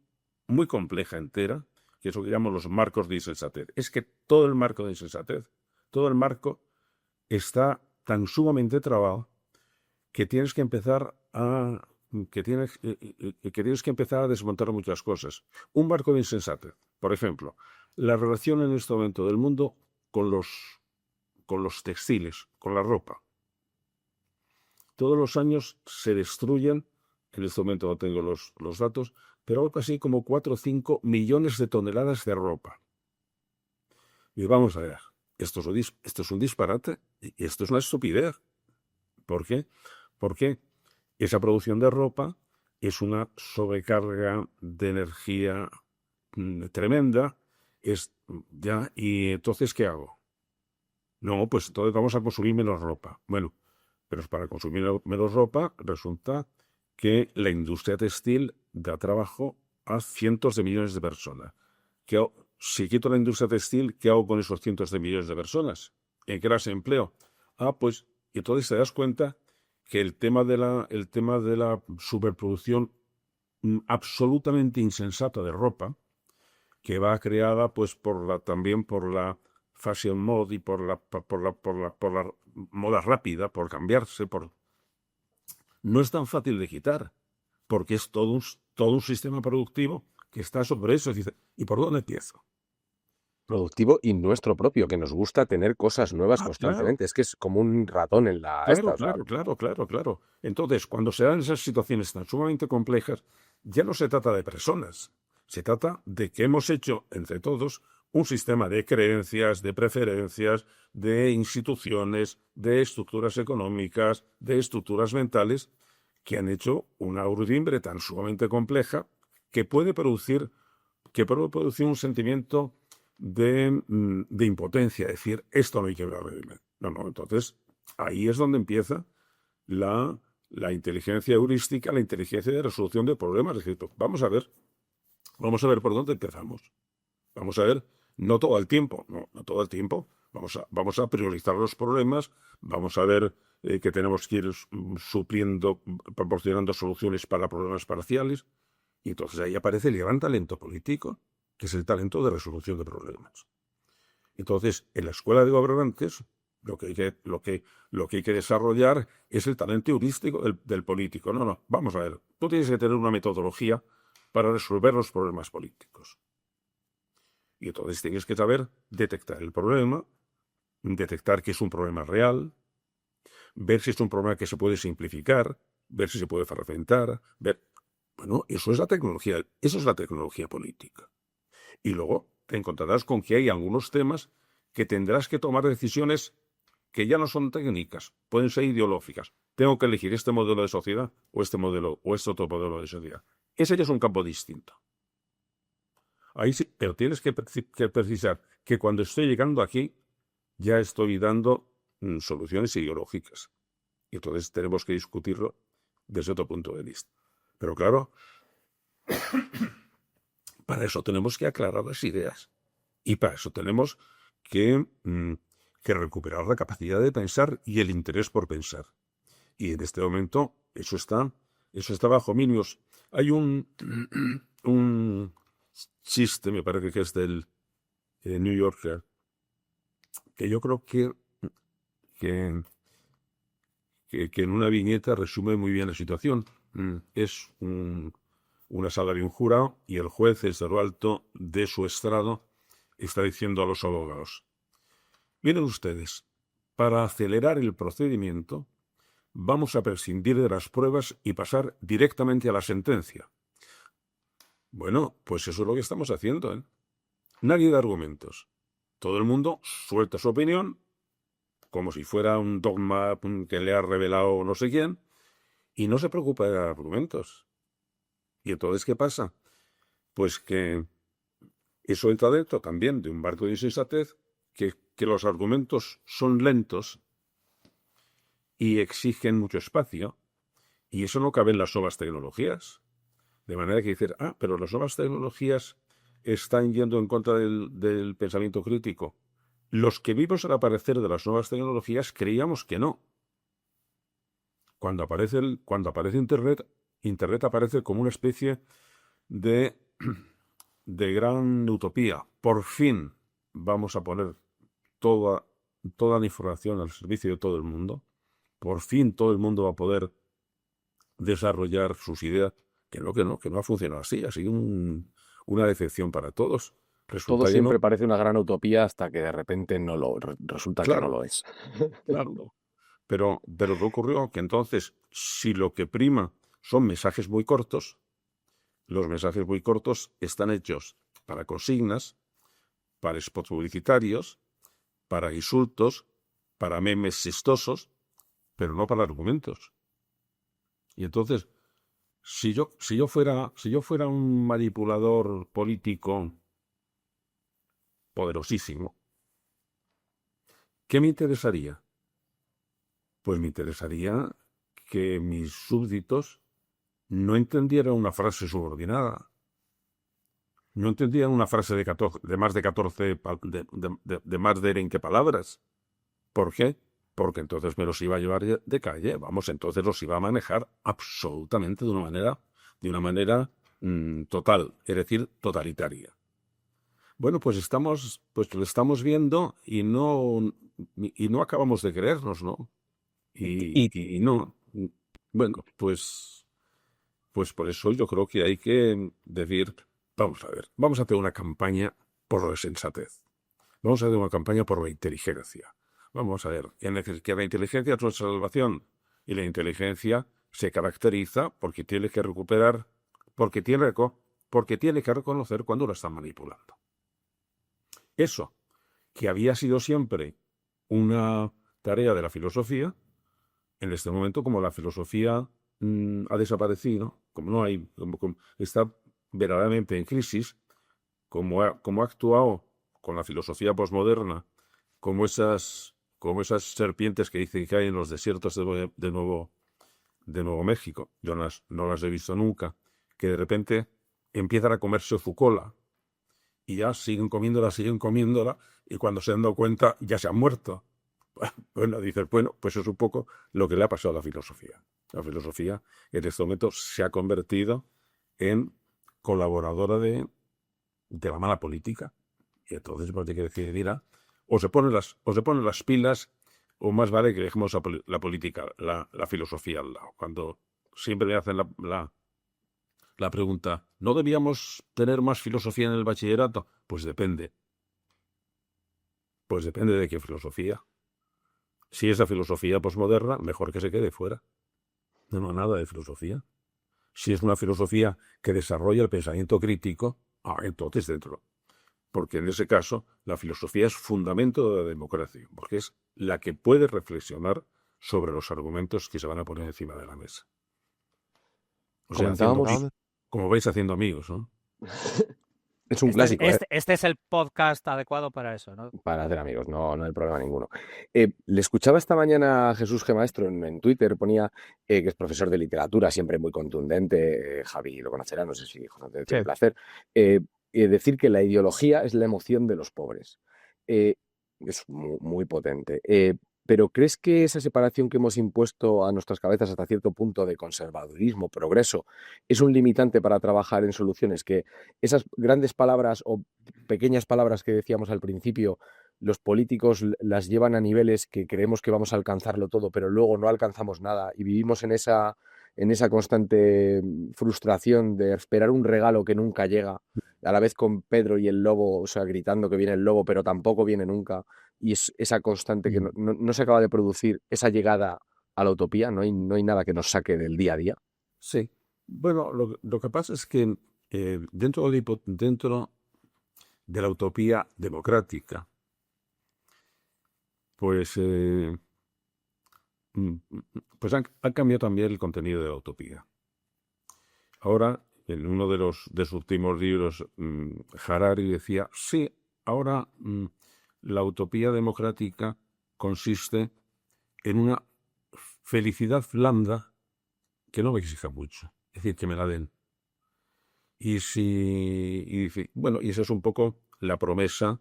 muy compleja entera, que es lo que llamamos los marcos de insensatez. Es que todo el marco de insensatez, todo el marco está tan sumamente trabado que tienes que empezar a desmontar muchas cosas. Un marco de insensatez, por ejemplo, la relación en este momento del mundo con los textiles, con la ropa. Todos los años se destruyen, en este momento no tengo los datos, pero algo así como 4 o 5 millones de toneladas de ropa. Y vamos a ver, esto es un disparate y esto es una estupidez. ¿Por qué? Porque esa producción de ropa es una sobrecarga de energía tremenda. Y entonces, ¿qué hago? No, pues entonces vamos a consumir menos ropa. Bueno, pero para consumir menos ropa resulta que la industria textil da trabajo a cientos de millones de personas. Si quito la industria textil, ¿qué hago con esos cientos de millones de personas? ¿En qué las empleo? Pues entonces te das cuenta que el tema de la superproducción absolutamente insensata de ropa, que va creada pues también por la fashion mode y por la moda rápida, por cambiarse, no es tan fácil de quitar, porque es todo un sistema productivo que está sobre eso. ¿Y por dónde empiezo? Productivo y nuestro propio, que nos gusta tener cosas nuevas constantemente. Claro. Es que es como un ratón en la... Claro. Entonces, cuando se dan esas situaciones tan sumamente complejas, ya no se trata de personas, se trata de que hemos hecho entre todos un sistema de creencias, de preferencias, de instituciones, de estructuras económicas, de estructuras mentales, que han hecho una urdimbre tan sumamente compleja que puede producir un sentimiento de impotencia, decir, esto no hay que ver. No, entonces ahí es donde empieza la inteligencia heurística, la inteligencia de resolución de problemas. Es decir, vamos a ver por dónde empezamos. Vamos a ver, no todo el tiempo. Vamos a priorizar los problemas, vamos a ver que tenemos que ir proporcionando soluciones para problemas parciales, y entonces ahí aparece el gran talento político, que es el talento de resolución de problemas. Entonces, en la escuela de gobernantes, lo que hay que desarrollar es el talento heurístico del político. No, vamos a ver. Tú tienes que tener una metodología para resolver los problemas políticos. Y entonces tienes que saber detectar el problema, detectar que es un problema real, ver si es un problema que se puede simplificar, ver si se puede fragmentar, ver... Bueno, eso es la tecnología política. Y luego te encontrarás con que hay algunos temas que tendrás que tomar decisiones que ya no son técnicas, pueden ser ideológicas. Tengo que elegir este modelo de sociedad o este modelo o este otro modelo de sociedad. Ese ya es un campo distinto. Ahí sí, pero tienes que precisar que cuando estoy llegando aquí ya estoy dando soluciones ideológicas. Y entonces tenemos que discutirlo desde otro punto de vista. Pero claro, para eso tenemos que aclarar las ideas. Y para eso tenemos que recuperar la capacidad de pensar y el interés por pensar. Y en este momento eso está bajo mínimos. Hay un chiste, me parece que es del New Yorker, que yo creo que en una viñeta resume muy bien la situación. Es una sala de un jurado y el juez, desde lo alto de su estrado, está diciendo a los abogados: miren ustedes, para acelerar el procedimiento vamos a prescindir de las pruebas y pasar directamente a la sentencia. Bueno, pues eso es lo que estamos haciendo, ¿eh? Nadie da argumentos. Todo el mundo suelta su opinión como si fuera un dogma que le ha revelado no sé quién, y no se preocupa de dar argumentos. ¿Y entonces qué pasa? Pues que eso entra dentro también de un barco de insensatez, que los argumentos son lentos y exigen mucho espacio, y eso no cabe en las nuevas tecnologías. De manera que dicen, pero las nuevas tecnologías están yendo en contra del pensamiento crítico. Los que vimos al aparecer de las nuevas tecnologías creíamos que no. Cuando aparece Internet aparece como una especie de gran utopía. Por fin vamos a poner toda la información al servicio de todo el mundo. Por fin todo el mundo va a poder desarrollar sus ideas. Que no ha funcionado así. Ha sido una decepción para todos. Todo siempre parece una gran utopía hasta que de repente resulta que no lo es. Claro. Pero ¿qué ocurrió? Que entonces, si lo que prima son mensajes muy cortos, los mensajes muy cortos están hechos para consignas, para spots publicitarios, para insultos, para memes chistosos, pero no para argumentos. Y entonces, si yo fuera un manipulador político poderosísimo, ¿qué me interesaría? Pues me interesaría que mis súbditos no entendieran una frase subordinada, no entendieran una frase de más de 14, de más de 20 palabras. ¿Por qué? Porque entonces me los iba a llevar de calle, entonces los iba a manejar absolutamente de una manera total, es decir, totalitaria. Bueno, pues lo estamos viendo y no acabamos de creernos, ¿no? Y no. Bueno, pues por eso yo creo que hay que decir, vamos a ver, vamos a hacer una campaña por la sensatez. Vamos a hacer una campaña por la inteligencia. Vamos a ver, que la inteligencia es nuestra salvación. Y la inteligencia se caracteriza porque tiene que recuperar, porque tiene que reconocer cuando la están manipulando. Eso, que había sido siempre una tarea de la filosofía, en este momento, como la filosofía ha desaparecido, como está verdaderamente en crisis, como ha actuado con la filosofía posmoderna, como esas serpientes que dicen que hay en los desiertos de Nuevo México, yo no las he visto nunca, que de repente empiezan a comerse su cola y ya siguen comiéndola, y cuando se han dado cuenta ya se han muerto. Bueno, dices, pues es un poco lo que le ha pasado a la filosofía. La filosofía en este momento se ha convertido en colaboradora de la mala política. Y entonces pues hay que decir, mira, o se ponen las pilas, o más vale que dejemos la política, la filosofía al lado. Cuando siempre me hacen la pregunta, ¿no debíamos tener más filosofía en el bachillerato? Pues depende. Pues depende de qué filosofía. Si es la filosofía posmoderna, mejor que se quede fuera. No, nada de filosofía. Si es una filosofía que desarrolla el pensamiento crítico, entonces dentro. Porque en ese caso, la filosofía es fundamento de la democracia, porque es la que puede reflexionar sobre los argumentos que se van a poner encima de la mesa. O sea, Comentábamos... como vais haciendo amigos, ¿no? Es un clásico, ¿eh? Este es el podcast adecuado para eso, ¿no? Para hacer amigos, no hay problema ninguno. Le escuchaba esta mañana a Jesús G. Maestro en Twitter, ponía que es profesor de literatura, siempre muy contundente. Javi lo conocerá, no sé si dijo, no te Sí. un placer. Decir que la ideología es la emoción de los pobres. Es muy potente. Pero ¿crees que esa separación que hemos impuesto a nuestras cabezas hasta cierto punto de conservadurismo, progreso, es un limitante para trabajar en soluciones? Que esas grandes palabras o pequeñas palabras que decíamos al principio, los políticos las llevan a niveles que creemos que vamos a alcanzarlo todo, pero luego no alcanzamos nada y vivimos en esa constante frustración de esperar un regalo que nunca llega, a la vez con Pedro y el lobo, o sea, gritando que viene el lobo, pero tampoco viene nunca. Y es esa constante que no se acaba de producir, esa llegada a la utopía, no hay nada que nos saque del día a día. Sí. Bueno, lo que pasa es que dentro de la utopía democrática, pues ha cambiado también el contenido de la utopía. Ahora, en uno de sus últimos libros, Harari decía, sí, ahora la utopía democrática consiste en una felicidad blanda que no me exija mucho, es decir, que me la den. Y dice, bueno, y esa es un poco la promesa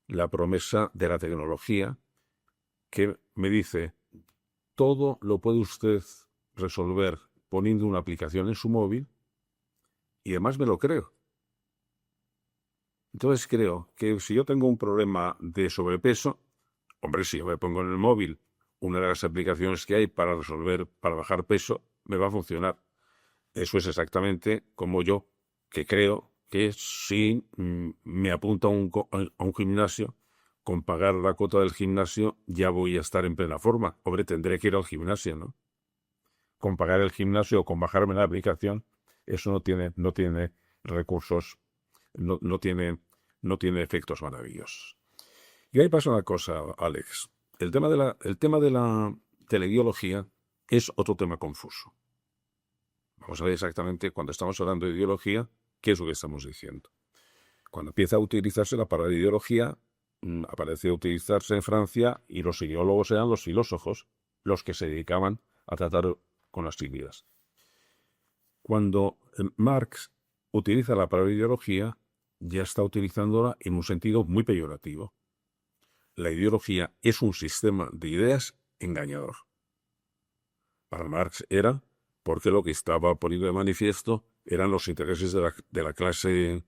de la tecnología, que me dice, todo lo puede usted resolver poniendo una aplicación en su móvil, y además me lo creo. Entonces creo que si yo tengo un problema de sobrepeso, hombre, si yo me pongo en el móvil una de las aplicaciones que hay para bajar peso, me va a funcionar. Eso es exactamente como yo, que creo que si me apunto a un gimnasio, con pagar la cuota del gimnasio ya voy a estar en plena forma. Hombre, tendré que ir al gimnasio, ¿no? Con pagar el gimnasio o con bajarme la aplicación, eso no tiene recursos, no tiene efectos maravillosos. Y ahí pasa una cosa, Alex. El tema de la ideología es otro tema confuso. Vamos a ver exactamente, cuando estamos hablando de ideología, qué es lo que estamos diciendo. Cuando empieza a utilizarse la palabra ideología, aparece a utilizarse en Francia, y los ideólogos eran los filósofos, los que se dedicaban a tratar con las ideas. Cuando Marx utiliza la palabra ideología, ya está utilizándola en un sentido muy peyorativo. La ideología es un sistema de ideas engañador. Para Marx era porque lo que estaba poniendo de manifiesto eran los intereses de la clase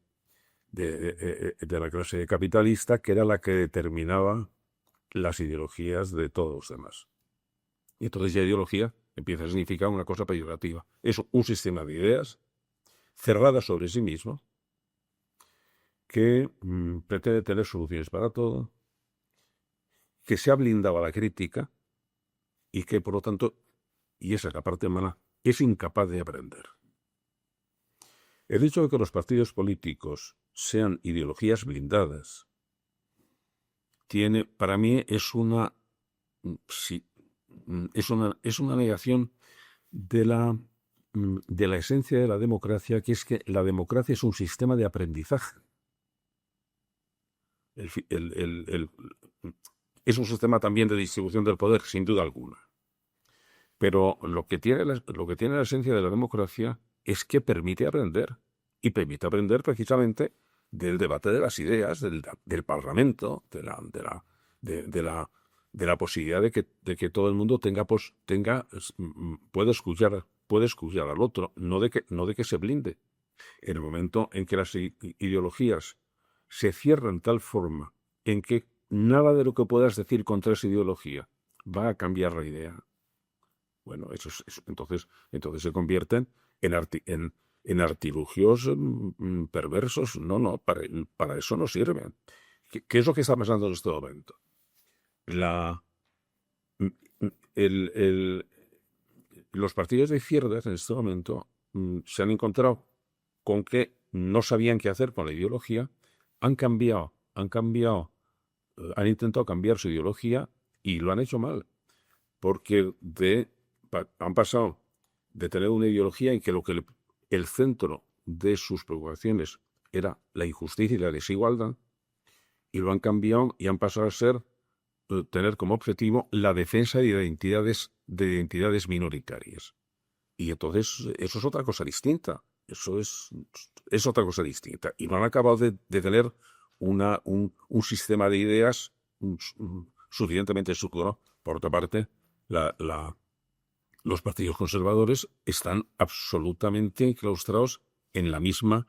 capitalista, que era la que determinaba las ideologías de todos los demás. Y entonces ya ideología empieza a significar una cosa peyorativa. Es un sistema de ideas cerrada sobre sí mismo, que pretende tener soluciones para todo, que se ha blindado a la crítica y que, por lo tanto, y esa es la parte mala, es incapaz de aprender. El hecho de que los partidos políticos sean ideologías blindadas para mí es una negación de la esencia de la democracia, que es que la democracia es un sistema de aprendizaje. Es un sistema también de distribución del poder, sin duda alguna. Pero lo que tiene la esencia de la democracia es que permite aprender. Y permite aprender precisamente del debate de las ideas, del Parlamento, de la posibilidad de que todo el mundo pueda escuchar al otro, no de que se blinde. En el momento en que las ideologías se cierran de tal forma en que nada de lo que puedas decir contra esa ideología va a cambiar la idea. Bueno, entonces se convierten en artilugios perversos. No, para eso no sirven. ¿Qué es lo que está pasando en este momento? Los partidos de izquierdas en este momento se han encontrado con que no sabían qué hacer con la ideología, han intentado cambiar su ideología y lo han hecho mal, porque han pasado de tener una ideología en que el centro de sus preocupaciones era la injusticia y la desigualdad, y lo han cambiado y han pasado a tener como objetivo la defensa de identidades minoritarias. Y entonces eso es otra cosa distinta. Eso es otra cosa distinta. Y no han acabado de tener un sistema de ideas suficientemente estructurado. Por otra parte, los partidos conservadores están absolutamente enclaustrados en el mismo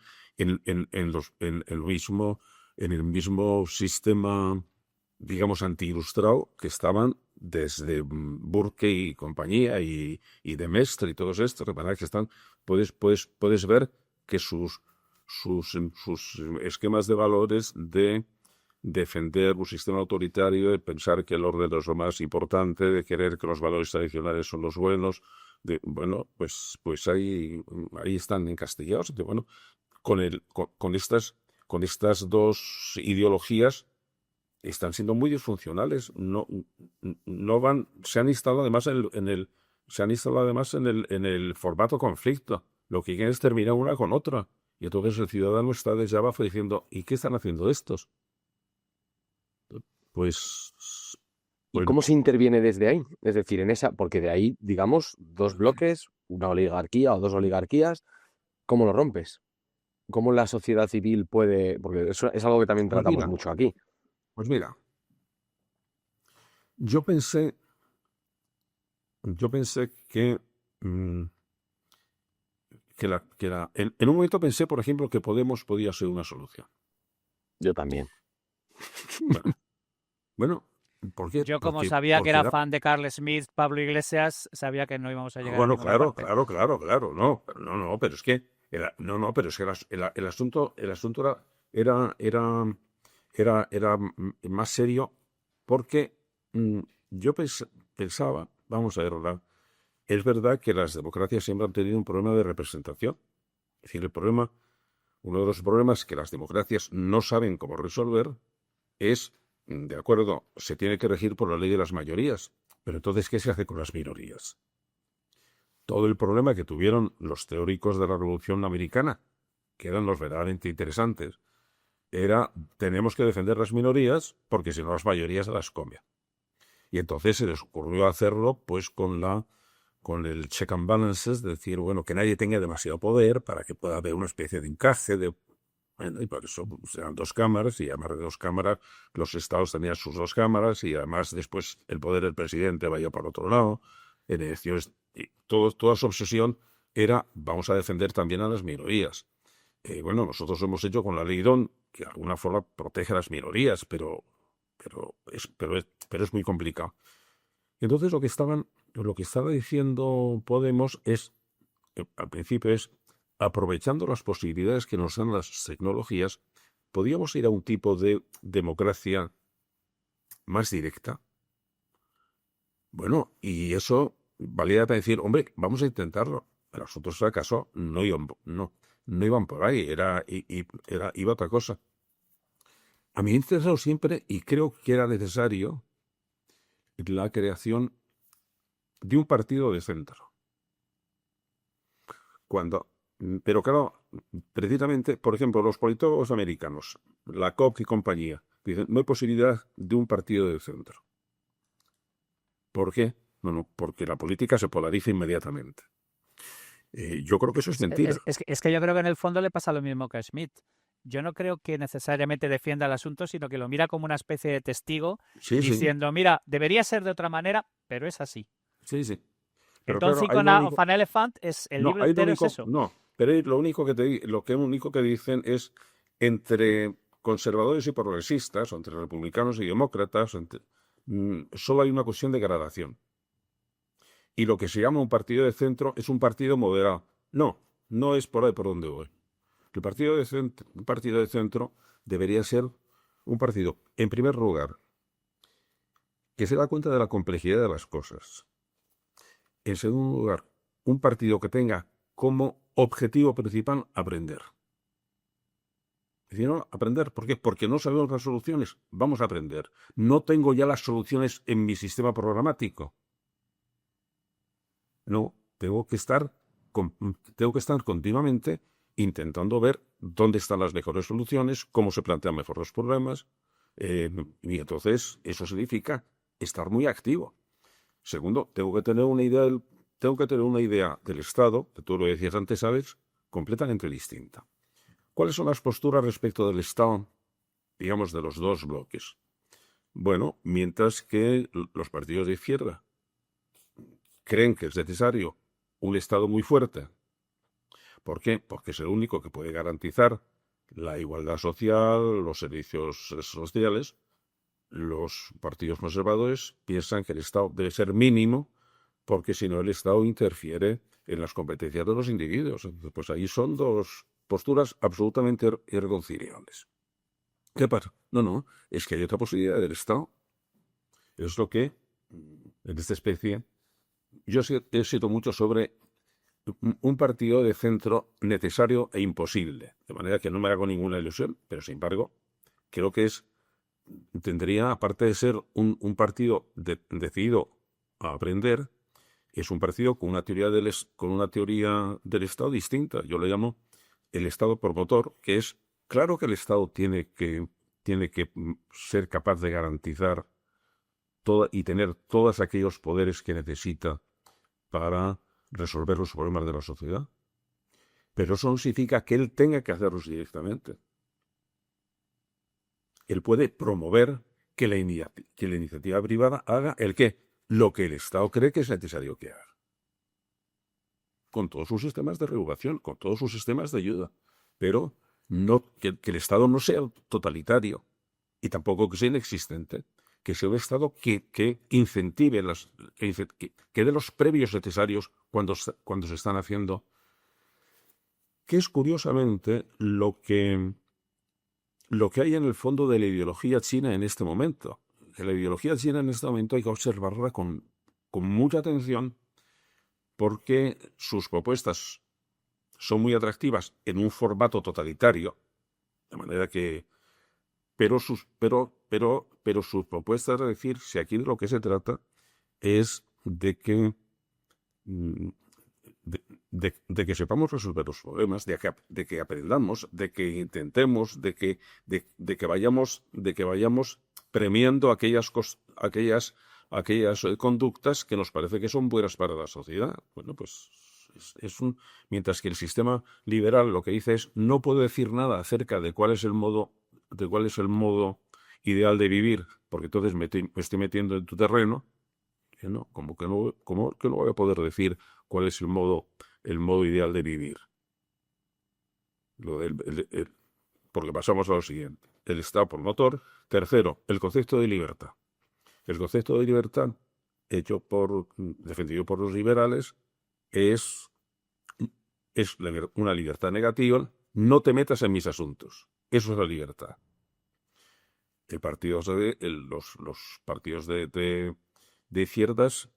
sistema, digamos, anti-ilustrado que estaban desde Burke y compañía y de Mestre y todos estos, que están, puedes ver que sus esquemas de valores de defender un sistema autoritario, de pensar que el orden es lo más importante, de querer que los valores tradicionales son los buenos, pues ahí están encastillados. Bueno, con estas dos ideologías están siendo muy disfuncionales. Se han instalado además en el formato conflicto. Lo que quieren es terminar una con otra. Y entonces el ciudadano está desde abajo diciendo, ¿y qué están haciendo estos? Pues ¿Y cómo se interviene desde ahí? Es decir, porque de ahí, digamos, dos bloques, una oligarquía o dos oligarquías, ¿cómo lo rompes? ¿Cómo la sociedad civil puede...? Porque eso es algo que también tratamos mucho aquí. Pues mira, yo pensé que en un momento pensé, por ejemplo, que Podemos podía ser una solución. Yo también. Bueno, ¿por qué? Yo, como sabía que era fan de Carl Smith, Pablo Iglesias, sabía que no íbamos a llegar a ninguna parte. Claro. No, pero es que el asunto era más serio, porque yo pensaba, vamos a ver, es verdad que las democracias siempre han tenido un problema de representación. Es decir, uno de los problemas que las democracias no saben cómo resolver es, de acuerdo, se tiene que regir por la ley de las mayorías, pero entonces, ¿qué se hace con las minorías? Todo el problema que tuvieron los teóricos de la Revolución Americana, que eran los verdaderamente interesantes, era, tenemos que defender las minorías porque si no las mayorías se las comen. Y entonces se les ocurrió hacerlo pues con el check and balances, es decir, bueno, que nadie tenga demasiado poder para que pueda haber una especie de encaje y por eso eran dos cámaras, y además de dos cámaras, los estados tenían sus dos cámaras, y además después el poder del presidente vaya por otro lado, en elecciones, y toda su obsesión era, vamos a defender también a las minorías. Bueno, nosotros lo hemos hecho con la ley DON, que de alguna forma protege a las minorías, pero es muy complicado. Entonces lo que estaba diciendo Podemos al principio es, aprovechando las posibilidades que nos dan las tecnologías, podíamos ir a un tipo de democracia más directa. Bueno, y eso valía para decir, hombre, vamos a intentarlo. Pero los otros, acaso, no iban por ahí, iba otra cosa. A mí me ha interesado siempre, y creo que era necesario, la creación de un partido de centro. Pero claro, precisamente, por ejemplo, los politólogos americanos, la Koch y compañía, dicen, no hay posibilidad de un partido de centro. ¿Por qué? No, porque la política se polariza inmediatamente. Yo creo que eso es mentira. Es que yo creo que en el fondo le pasa lo mismo que a Schmitt. Yo no creo que necesariamente defienda el asunto, sino que lo mira como una especie de testigo, diciendo, mira, debería ser de otra manera, pero es así. Sí. Pero entonces, claro, con An Elephant el libro entero es eso. No, pero lo único que dicen es entre conservadores y progresistas, o entre republicanos y demócratas, solo hay una cuestión de gradación. Y lo que se llama un partido de centro es un partido moderado. No, no es por ahí por donde voy. Un partido de centro debería ser un partido, en primer lugar, que se da cuenta de la complejidad de las cosas. En segundo lugar, un partido que tenga como objetivo principal aprender. Es decir, no, aprender, ¿por qué? Porque no sabemos las soluciones, vamos a aprender. No tengo ya las soluciones en mi sistema programático. No, tengo que estar continuamente intentando ver dónde están las mejores soluciones, cómo se plantean mejor los problemas, y entonces eso significa estar muy activo. Segundo, tengo que tener una idea del Estado, que tú lo decías antes, ¿sabes?, completamente distinta. ¿Cuáles son las posturas respecto del Estado, digamos, de los dos bloques? Bueno, mientras que los partidos de izquierda creen que es necesario un Estado muy fuerte. ¿Por qué? Porque es el único que puede garantizar la igualdad social, los servicios sociales. Los partidos conservadores piensan que el Estado debe ser mínimo, porque si no el Estado interfiere en las competencias de los individuos. Entonces, pues ahí son dos posturas absolutamente irreconciliables. ¿Qué pasa? No, es que hay otra posibilidad del Estado. Es lo que, en esta especie, yo he sido mucho sobre un partido de centro necesario e imposible, de manera que no me hago ninguna ilusión, pero sin embargo, creo que tendría, aparte de ser un partido decidido a aprender, es un partido con una teoría del Estado distinta. Yo le llamo el Estado promotor, que es, claro que el Estado tiene que ser capaz de garantizar y tener todos aquellos poderes que necesita para resolver los problemas de la sociedad. Pero eso no significa que él tenga que hacerlos directamente. Él puede promover que la iniciativa privada haga ¿el qué? Lo que el Estado cree que es necesario que haga. Con todos sus sistemas de regulación, con todos sus sistemas de ayuda. Pero no, que el Estado no sea totalitario y tampoco que sea inexistente. Que sea un Estado que incentive, que dé los previos necesarios cuando se están haciendo. Que es curiosamente lo que hay en el fondo de la ideología china en este momento. La ideología china en este momento hay que observarla con mucha atención, porque sus propuestas son muy atractivas en un formato totalitario, de manera que pero sus propuestas, es decir, si aquí de lo que se trata es de que sepamos resolver los problemas, de que aprendamos, de que intentemos, de que vayamos premiando aquellas conductas que nos parece que son buenas para la sociedad. Bueno, pues mientras que el sistema liberal lo que dice es no puedo decir nada acerca de cuál es el modo ideal de vivir, porque entonces me estoy metiendo en tu terreno, ¿no? Como que no voy a poder decir cuál es el modo ideal de vivir. Porque pasamos a lo siguiente. El Estado promotor. Tercero, el concepto de libertad. El concepto de libertad, defendido por los liberales, es una libertad negativa. No te metas en mis asuntos. Eso es la libertad. Los partidos de izquierdas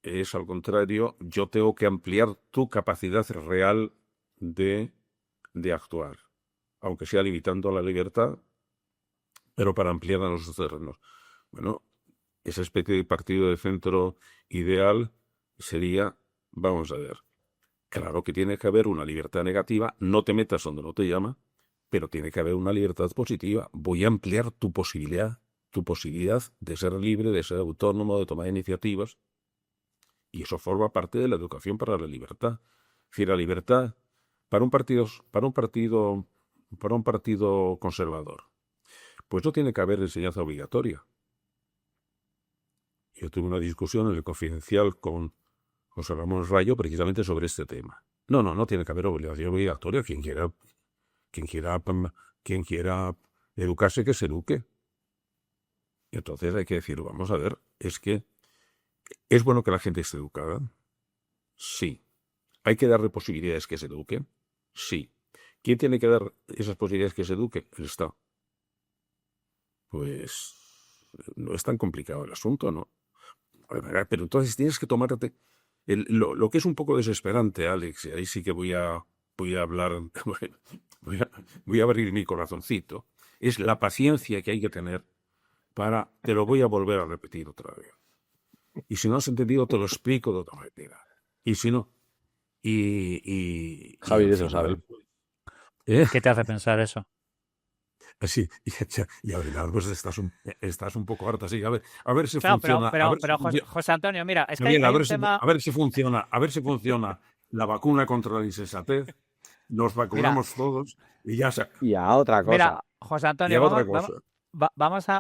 es, al contrario, yo tengo que ampliar tu capacidad real de actuar, aunque sea limitando la libertad, pero para ampliar a los terrenos. Bueno, esa especie de partido de centro ideal sería, vamos a ver, claro que tiene que haber una libertad negativa, no te metas donde no te llama, pero tiene que haber una libertad positiva. Voy a ampliar tu posibilidad de ser libre, de ser autónomo, de tomar iniciativas. Y eso forma parte de la educación para la libertad. Es decir, la libertad para un partido conservador, pues no tiene que haber enseñanza obligatoria. Yo tuve una discusión en el Confidencial con José Ramón Rayo precisamente sobre este tema. No tiene que haber obligación obligatoria. Quien quiera educarse que se eduque. Y entonces hay que decir, vamos a ver, es que ¿es bueno que la gente esté educada? Sí. ¿Hay que darle posibilidades que se eduque? Sí. ¿Quién tiene que dar esas posibilidades que se eduque? El Estado. Pues no es tan complicado el asunto, ¿no? Pero entonces tienes que tomarte... lo que es un poco desesperante, Alex, y ahí sí que voy a hablar, voy a abrir mi corazoncito, es la paciencia que hay que tener te lo voy a volver a repetir otra vez. Y si no has entendido, te lo explico de otra manera. Y si no, Javi al eso sabe. final, ¿eh? ¿Qué te hace pensar eso? Así, y al final pues estás un poco harta, así, a ver si Claro, funciona, a ver si José, funciona, José Antonio, mira, es que Gabriel, hay un tema. a ver si funciona la vacuna contra la insensatez, nos Mira, vacunamos todos y ya se, Y a otra cosa. mira, José y Antonio, hago otra cosa.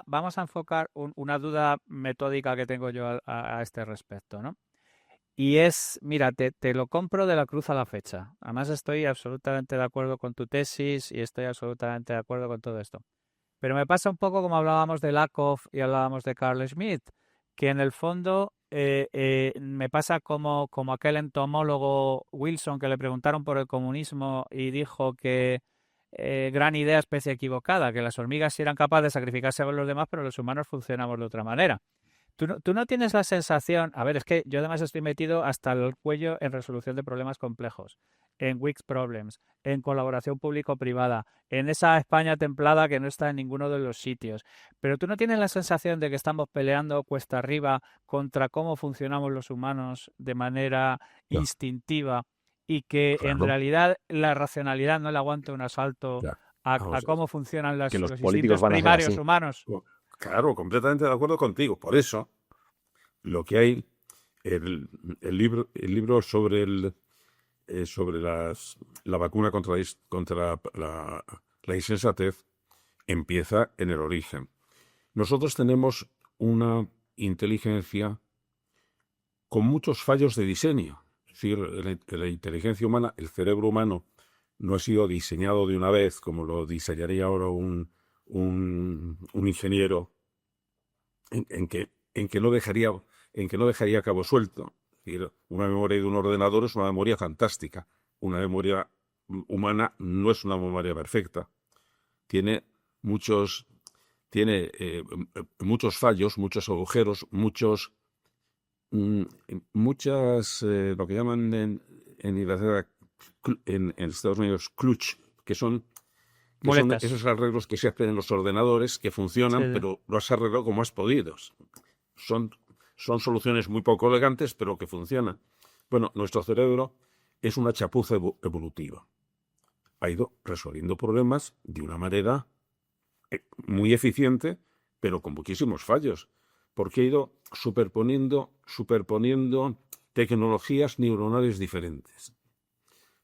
vamos a enfocar una duda metódica que tengo yo a este respecto, ¿no? Y es, mira, te lo compro de la cruz a la fecha. Además, estoy absolutamente de acuerdo con tu tesis y estoy absolutamente de acuerdo con todo esto. Pero me pasa un poco como hablábamos de Lakoff y hablábamos de Carl Schmitt, que en el fondo me pasa como aquel entomólogo Wilson que le preguntaron por el comunismo y dijo que gran idea, especie equivocada, que las hormigas sí eran capaces de sacrificarse por los demás, pero los humanos funcionamos de otra manera. ¿Tú no tienes la sensación, a ver, es que yo además estoy metido hasta el cuello en resolución de problemas complejos, en Wix Problems, en colaboración público-privada, en esa España templada que no está en ninguno de los sitios, pero tú no tienes la sensación de que estamos peleando cuesta arriba contra cómo funcionamos los humanos de manera Ya, instintiva y que en claro, realidad la racionalidad no le aguanta un asalto ya. a Vamos a ver. cómo funcionan Que los los políticos instintos van a ser primarios así. humanos? Claro, completamente de acuerdo contigo. Por eso, lo que hay, el libro sobre la vacuna contra la insensatez empieza en el origen. Nosotros tenemos una inteligencia con muchos fallos de diseño. Es decir, la inteligencia humana, el cerebro humano, no ha sido diseñado de una vez como lo diseñaría ahora un ingeniero en que no dejaría cabo suelto. Es decir, una memoria de un ordenador es una memoria fantástica. Una memoria humana no es una memoria perfecta. Tiene muchos, muchos fallos, muchos agujeros, muchas, lo que llaman en Inglaterra, en Estados Unidos, clutch, que son Muletas. esos arreglos que se hacen en los ordenadores que funcionan, Sí, sí. pero lo has arreglado como has podido. Son soluciones muy poco elegantes, pero que funcionan. Bueno, nuestro cerebro es una chapuza evolutiva. Ha ido resolviendo problemas de una manera muy eficiente, pero con muchísimos fallos, porque ha ido superponiendo tecnologías neuronales diferentes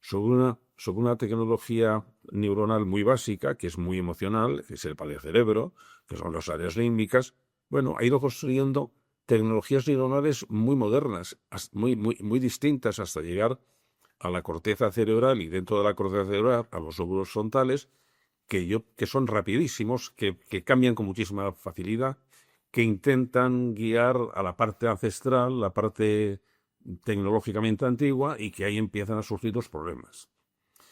sobre una tecnología neuronal muy básica, que es muy emocional, que es el cerebro, que son las áreas límbicas. Bueno, ha ido construyendo tecnologías neuronales muy modernas, muy distintas, hasta llegar a la corteza cerebral y dentro de la corteza cerebral a los lóbulos frontales, que son rapidísimos, que cambian con muchísima facilidad, que intentan guiar a la parte ancestral, la parte tecnológicamente antigua, y que ahí empiezan a surgir los problemas.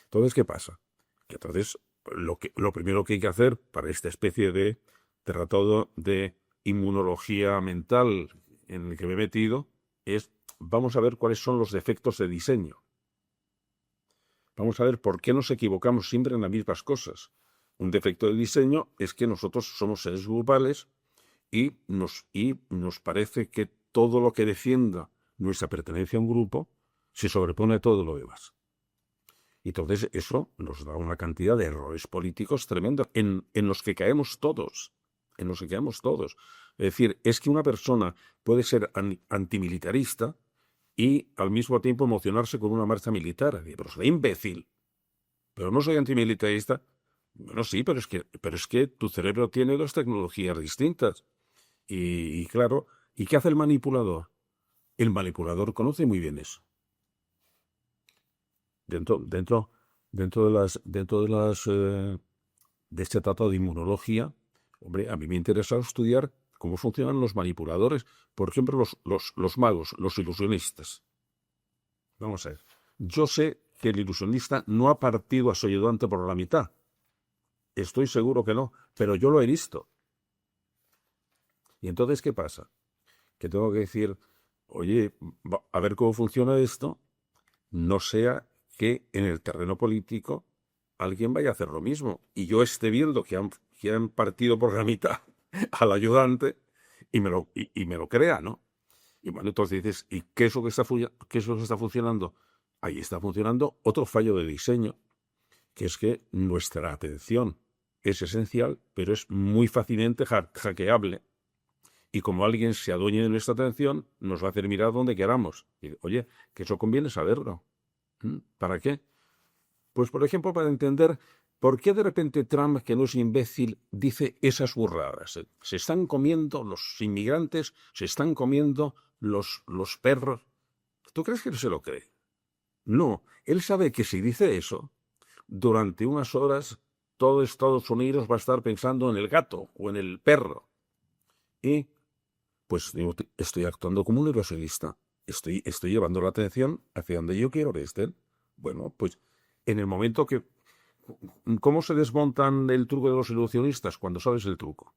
Entonces, ¿qué pasa? Que entonces lo primero que hay que hacer para esta especie de tratado de inmunología mental en el que me he metido es, vamos a ver cuáles son los defectos de diseño. Vamos a ver por qué nos equivocamos siempre en las mismas cosas. Un defecto de diseño es que nosotros somos seres grupales y nos parece que todo lo que defienda nuestra pertenencia a un grupo se sobrepone a todo lo demás. Y entonces eso nos da una cantidad de errores políticos tremendos en los que caemos todos. En los que caemos todos. Es decir, es que una persona puede ser antimilitarista y al mismo tiempo emocionarse con una marcha militar. Pero soy imbécil. Pero no soy antimilitarista. Bueno, sí, pero es que tu cerebro tiene dos tecnologías distintas. Y claro, ¿y qué hace el manipulador? El manipulador conoce muy bien eso. Dentro de las de este tratado de inmunología, hombre, a mí me interesa estudiar cómo funcionan los manipuladores, por ejemplo, los magos, los ilusionistas. Vamos a ver. Yo sé que el ilusionista no ha partido a su ayudante por la mitad. Estoy seguro que no, pero yo lo he visto. Y entonces, ¿qué pasa? Que tengo que decir, oye, a ver cómo funciona esto, no sea que en el terreno político alguien vaya a hacer lo mismo y yo esté viendo que han partido por la mitad al ayudante y me lo crea, ¿no? Y bueno, entonces dices, ¿y qué es lo que está funcionando? Ahí está funcionando otro fallo de diseño, que es que nuestra atención es esencial, pero es muy fácilmente hackeable. Y como alguien se adueñe de nuestra atención, nos va a hacer mirar donde queramos. Y, oye, que eso conviene saberlo. ¿Para qué? Pues, por ejemplo, para entender por qué de repente Trump, que no es imbécil, dice esas burradas. Se están comiendo los inmigrantes, se están comiendo los perros. ¿Tú crees que él se lo cree? No, él sabe que si dice eso, durante unas horas todo Estados Unidos va a estar pensando en el gato o en el perro. Y, pues, estoy actuando como un ilusionista. Estoy llevando la atención hacia donde yo quiero que estén. Bueno, pues, en el momento que... ¿Cómo se desmontan el truco de los ilusionistas? Cuando sabes el truco.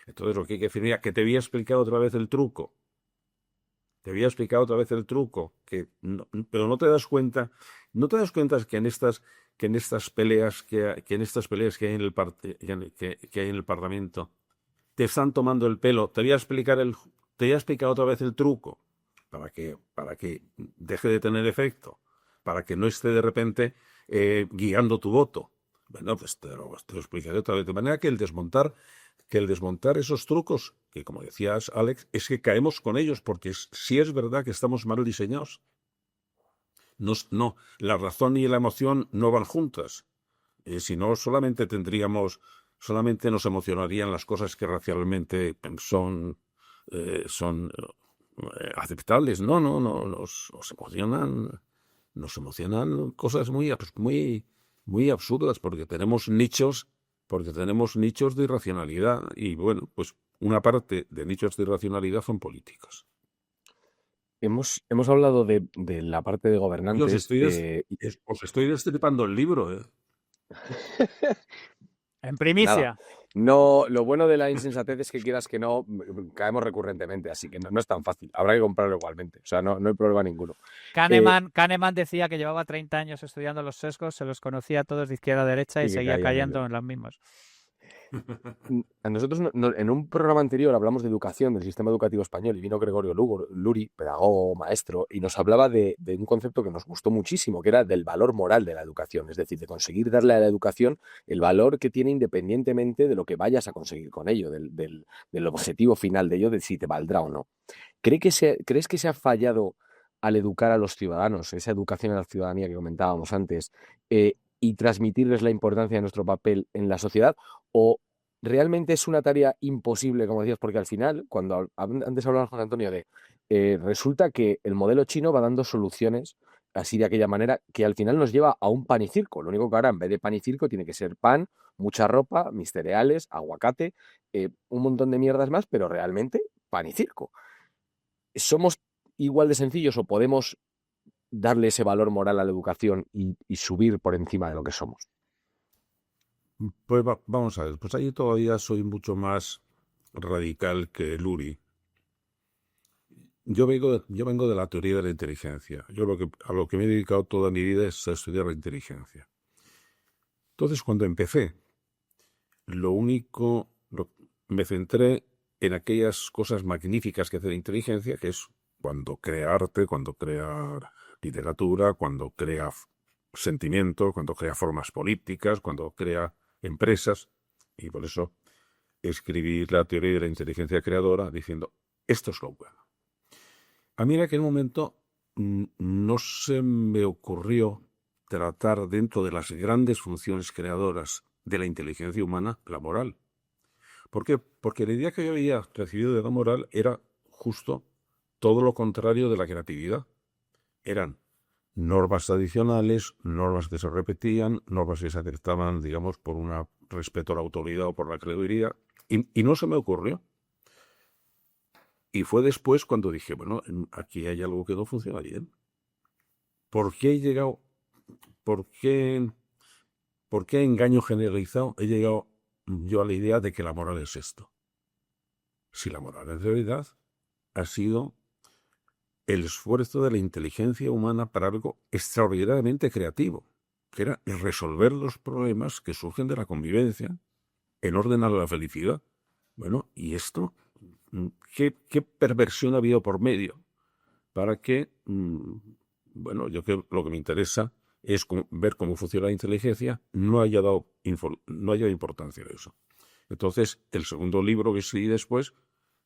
Entonces, lo que hay que decir, mira, que te había explicado otra vez el truco. Pero no te das cuenta. No te das cuenta que en estas peleas que hay en el Parlamento te están tomando el pelo. Te voy a explicar otra vez el truco para que deje de tener efecto, para que no esté de repente guiando tu voto. Bueno, pues te lo explicaré otra vez. De manera que el desmontar esos trucos, que como decías, Alex, es que caemos con ellos, porque sí es verdad que estamos mal diseñados. No, la razón y la emoción no van juntas. Si no, solamente nos emocionarían las cosas que racionalmente son aceptables. No, nos emocionan cosas muy absurdas, porque tenemos nichos de irracionalidad. Y bueno, pues una parte de nichos de irracionalidad son políticos. Hemos hablado de la parte de Yo gobernantes. os estoy destripando el libro, ¿eh? En primicia. Nada. No, lo bueno de la insensatez es que quieras que no, caemos recurrentemente, así que no es tan fácil. Habrá que comprarlo igualmente. O sea, no hay problema ninguno. Kahneman decía que llevaba 30 años estudiando los sesgos, se los conocía a todos de izquierda a derecha y Y que seguía caían cayendo ellos. en los mismos. A nosotros en un programa anterior hablamos de educación, del sistema educativo español, y vino Gregorio Luri, pedagogo, maestro, y nos hablaba de un concepto que nos gustó muchísimo, que era del valor moral de la educación, es decir, de conseguir darle a la educación el valor que tiene independientemente de lo que vayas a conseguir con ello, del objetivo final de ello, de si te valdrá o no. ¿Crees que se ha fallado al educar a los ciudadanos, esa educación a la ciudadanía que comentábamos antes, y transmitirles la importancia de nuestro papel en la sociedad? ¿O realmente es una tarea imposible, como decías? Porque al final, cuando antes hablábamos con Antonio resulta que el modelo chino va dando soluciones así de aquella manera que al final nos lleva a un pan y circo. Lo único que ahora en vez de pan y circo tiene que ser pan, mucha ropa, mis cereales, aguacate, un montón de mierdas más, pero realmente pan y circo. ¿Somos igual de sencillos o podemos darle ese valor moral a la educación y subir por encima de lo que somos? Pues vamos a ver, pues ahí todavía soy mucho más radical que Luri. Yo vengo de la teoría de la inteligencia. A lo que me he dedicado toda mi vida es a estudiar la inteligencia. Entonces, cuando empecé, me centré en aquellas cosas magníficas que hace la inteligencia, que es cuando crea arte, cuando crea literatura, cuando crea sentimiento, cuando crea formas políticas, cuando crea empresas. Y por eso escribí la teoría de la inteligencia creadora diciendo, esto es lo bueno. A mí en aquel momento no se me ocurrió tratar dentro de las grandes funciones creadoras de la inteligencia humana la moral. ¿Por qué? Porque la idea que yo había recibido de la moral era justo todo lo contrario de la creatividad. Eran normas tradicionales, normas que se repetían, normas que se aceptaban, digamos, por una respeto a la autoridad o por la credibilidad, y no se me ocurrió. Y fue después cuando dije, bueno, aquí hay algo que no funciona bien. ¿Por qué he llegado? ¿Por qué engaño generalizado he llegado yo a la idea de que la moral es esto? Si la moral en realidad ha sido el esfuerzo de la inteligencia humana para algo extraordinariamente creativo, que era resolver los problemas que surgen de la convivencia en orden a la felicidad. Bueno, ¿y esto? ¿Qué perversión ha habido por medio para que, bueno, yo creo que lo que me interesa es ver cómo funciona la inteligencia, no haya dado importancia a eso. Entonces, el segundo libro que escribí después,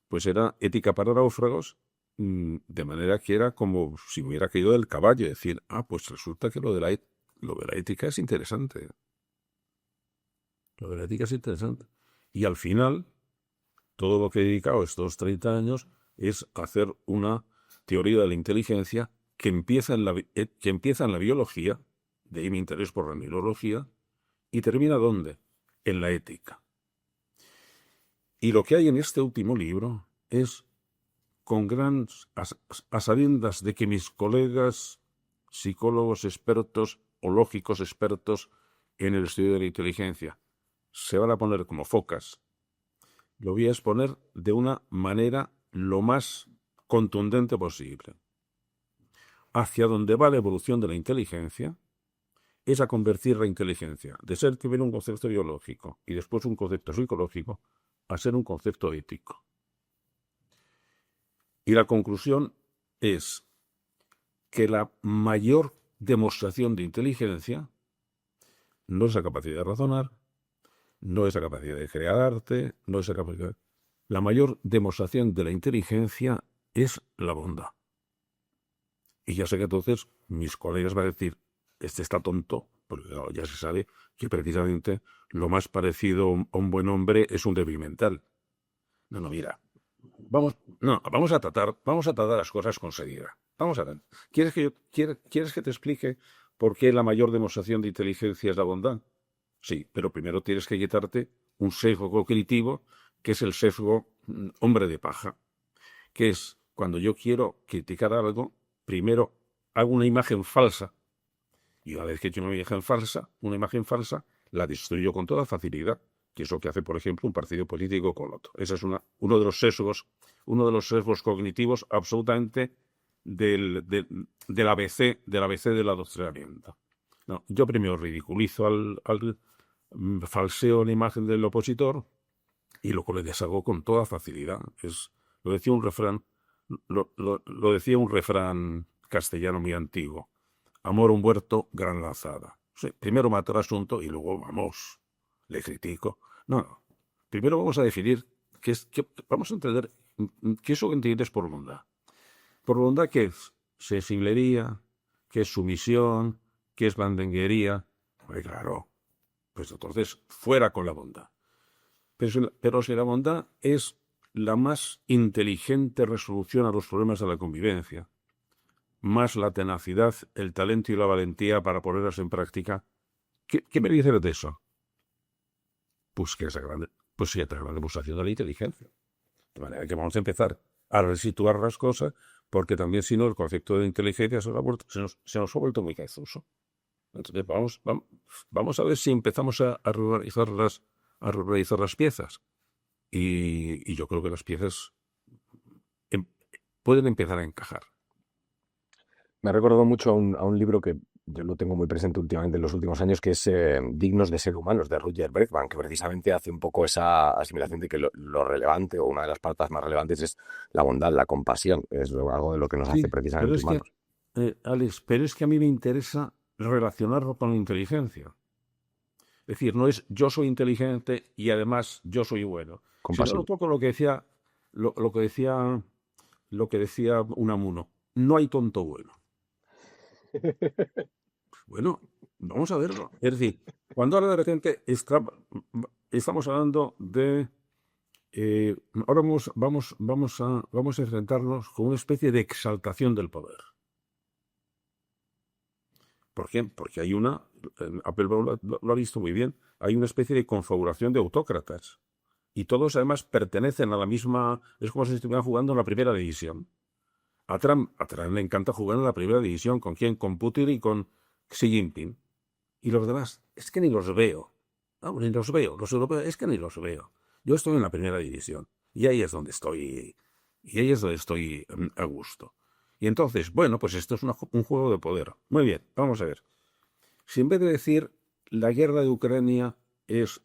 pues era Ética para náufragos, de manera que era como si me hubiera caído del caballo, decir, pues resulta que lo de la ética es interesante. Lo de la ética es interesante. Y al final, todo lo que he dedicado estos 30 años es hacer una teoría de la inteligencia que empieza en la biología, de ahí mi interés por la neurología, y termina ¿dónde? En la ética. Y lo que hay en este último libro es, a sabiendas de que mis colegas psicólogos expertos o lógicos expertos en el estudio de la inteligencia se van a poner como focas, lo voy a exponer de una manera lo más contundente posible. Hacia donde va la evolución de la inteligencia es a convertir la inteligencia de ser primero un concepto biológico y después un concepto psicológico a ser un concepto ético. Y la conclusión es que la mayor demostración de inteligencia no es la capacidad de razonar, no es la capacidad de crear arte, no es la capacidad. La mayor demostración de la inteligencia es la bondad. Y ya sé que entonces mis colegas van a decir, este está tonto, porque ya se sabe que precisamente lo más parecido a un buen hombre es un débil mental. No, mira, vamos a tratar las cosas con seriedad. ¿Quieres que te explique por qué la mayor demostración de inteligencia es la bondad? Sí, pero primero tienes que quitarte un sesgo cognitivo, que es el sesgo hombre de paja, que es cuando yo quiero criticar algo, primero hago una imagen falsa, y una vez que he hecho una imagen falsa, la destruyo con toda facilidad, que es lo que hace, por ejemplo, un partido político con otro. Ese es uno de los sesgos cognitivos absolutamente del ABC del adoctrinamiento. No, yo primero ridiculizo falseo la imagen del opositor y luego le deshago con toda facilidad. Lo decía un refrán castellano muy antiguo. Amor un huerto, gran lanzada. Sí, primero mato el asunto y luego, le critico. No. Primero vamos a definir vamos a entender qué es lo que entiendes por bondad. Por bondad, ¿qué es? Sensiblería, ¿qué es sumisión? ¿Qué es blandenguería? Pues claro, pues entonces fuera con la bondad. Pero si la bondad es la más inteligente resolución a los problemas de la convivencia, más la tenacidad, el talento y la valentía para ponerlas en práctica, ¿qué me dices de eso? Pues que es la gran demostración de la inteligencia. De manera que vamos a empezar a resituar las cosas, porque también si no el concepto de inteligencia se nos ha vuelto muy confuso. Entonces vamos a ver si empezamos a reorganizar las piezas. Y yo creo que las piezas pueden empezar a encajar. Me ha recordado mucho a un libro que yo lo tengo muy presente últimamente en los últimos años, que es Dignos de ser humanos, de Rutger Bregman, que precisamente hace un poco esa asimilación de que lo relevante, o una de las partes más relevantes, es la bondad, la compasión. Es algo de lo que nos hace precisamente humanos. Alex, pero es que a mí me interesa relacionarlo con la inteligencia. Es decir, no es yo soy inteligente y además yo soy bueno. Sino un poco lo que decía Unamuno. No hay tonto bueno. Bueno, vamos a verlo. Es decir, cuando ahora de repente estamos hablando de... ahora vamos a enfrentarnos con una especie de exaltación del poder. ¿Por qué? Porque hay Applebaum lo ha visto muy bien, hay una especie de confabulación de autócratas. Y todos además pertenecen a la misma, es como si estuvieran jugando en la primera división. A Trump le encanta jugar en la primera división. ¿Con quién? Con Putin y con Xi Jinping. Y los demás, es que ni los veo. No, ni los veo. Los europeos, es que ni los veo. Yo estoy en la primera división. Y ahí es donde estoy. Y ahí es donde estoy a gusto. Y entonces, bueno, pues esto es un juego de poder. Muy bien, vamos a ver. Si en vez de decir la guerra de Ucrania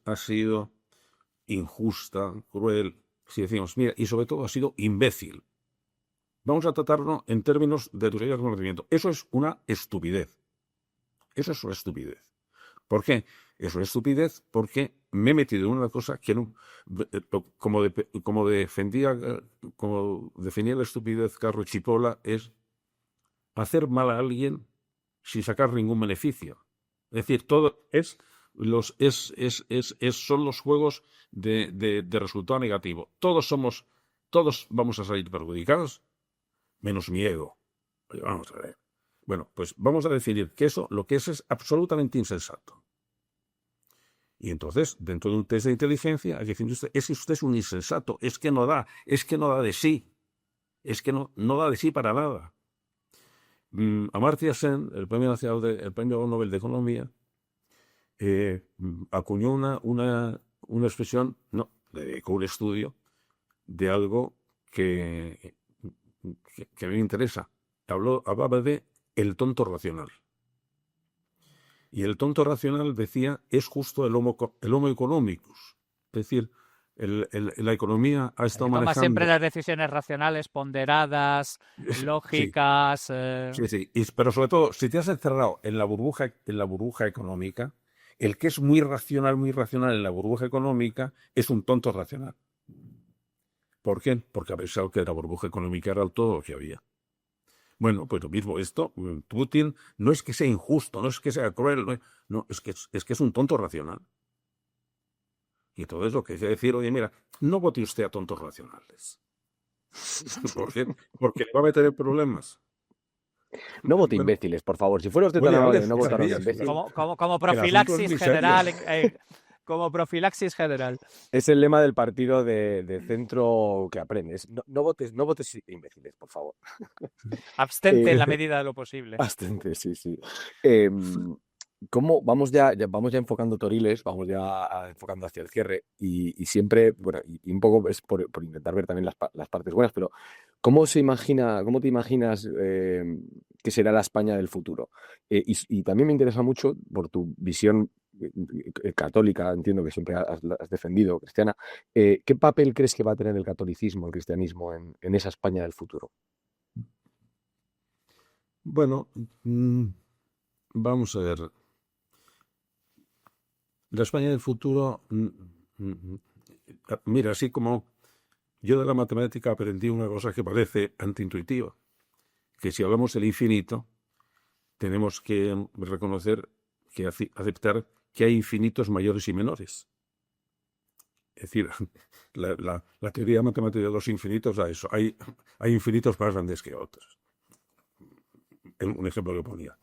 ha sido injusta, cruel, si decimos, mira, y sobre todo ha sido imbécil, vamos a tratarlo en términos de teoría del conocimiento. Eso es una estupidez. Eso es una estupidez. ¿Por qué? Es una estupidez porque me he metido en una cosa que no, como definía la estupidez Carlo Cipolla, es hacer mal a alguien sin sacar ningún beneficio. Es decir, todo son los juegos de resultado negativo. Todos vamos a salir perjudicados, menos mi ego. Oye, vamos a ver. Bueno, pues vamos a definir que lo que es absolutamente insensato. Y entonces, dentro de un test de inteligencia, hay que decir, usted es un insensato, es que no da de sí. Es que no da de sí para nada. Amartya Sen, el premio Nobel de Economía, acuñó una expresión, dedicó un estudio de algo que a mí me interesa. Hablaba de el tonto racional. Y el tonto racional, decía, es justo el homo economicus. Es decir, la economía ha estado Toma manejando... siempre las decisiones racionales, ponderadas, lógicas... Sí. Pero sobre todo, si te has encerrado en la burbuja económica, el que es muy racional en la burbuja económica es un tonto racional. ¿Por qué? Porque ha pensado que la burbuja económica era todo lo que había. Bueno, pues lo mismo esto, Putin no es que sea injusto, no es que sea cruel, es que es un tonto racional. Y todo eso que quiere decir, oye, mira, no vote usted a tontos racionales. ¿Por qué? Porque va a meter problemas. No vote imbéciles, por favor. Si fuera usted tan amable, no votar a un imbécil. Como profilaxis general. Como profilaxis general. Es el lema del partido de centro que aprendes. No votes imbéciles, por favor. Abstente en la medida de lo posible. Abstente, sí. Vamos ya enfocando toriles, vamos ya enfocando hacia el cierre y siempre, bueno, y un poco es por intentar ver también las partes buenas, pero cómo te imaginas que será la España del futuro? Y también me interesa mucho por tu visión católica, entiendo que siempre has defendido, cristiana. ¿Qué papel crees que va a tener el catolicismo, el cristianismo en esa España del futuro? Bueno, vamos a ver. La España del futuro, mira, así como yo de la matemática aprendí una cosa que parece antiintuitiva, que si hablamos del infinito, tenemos que reconocer, aceptar que hay infinitos mayores y menores. Es decir, la teoría matemática de los infinitos da eso. Hay infinitos más grandes que otros. Un ejemplo que ponía.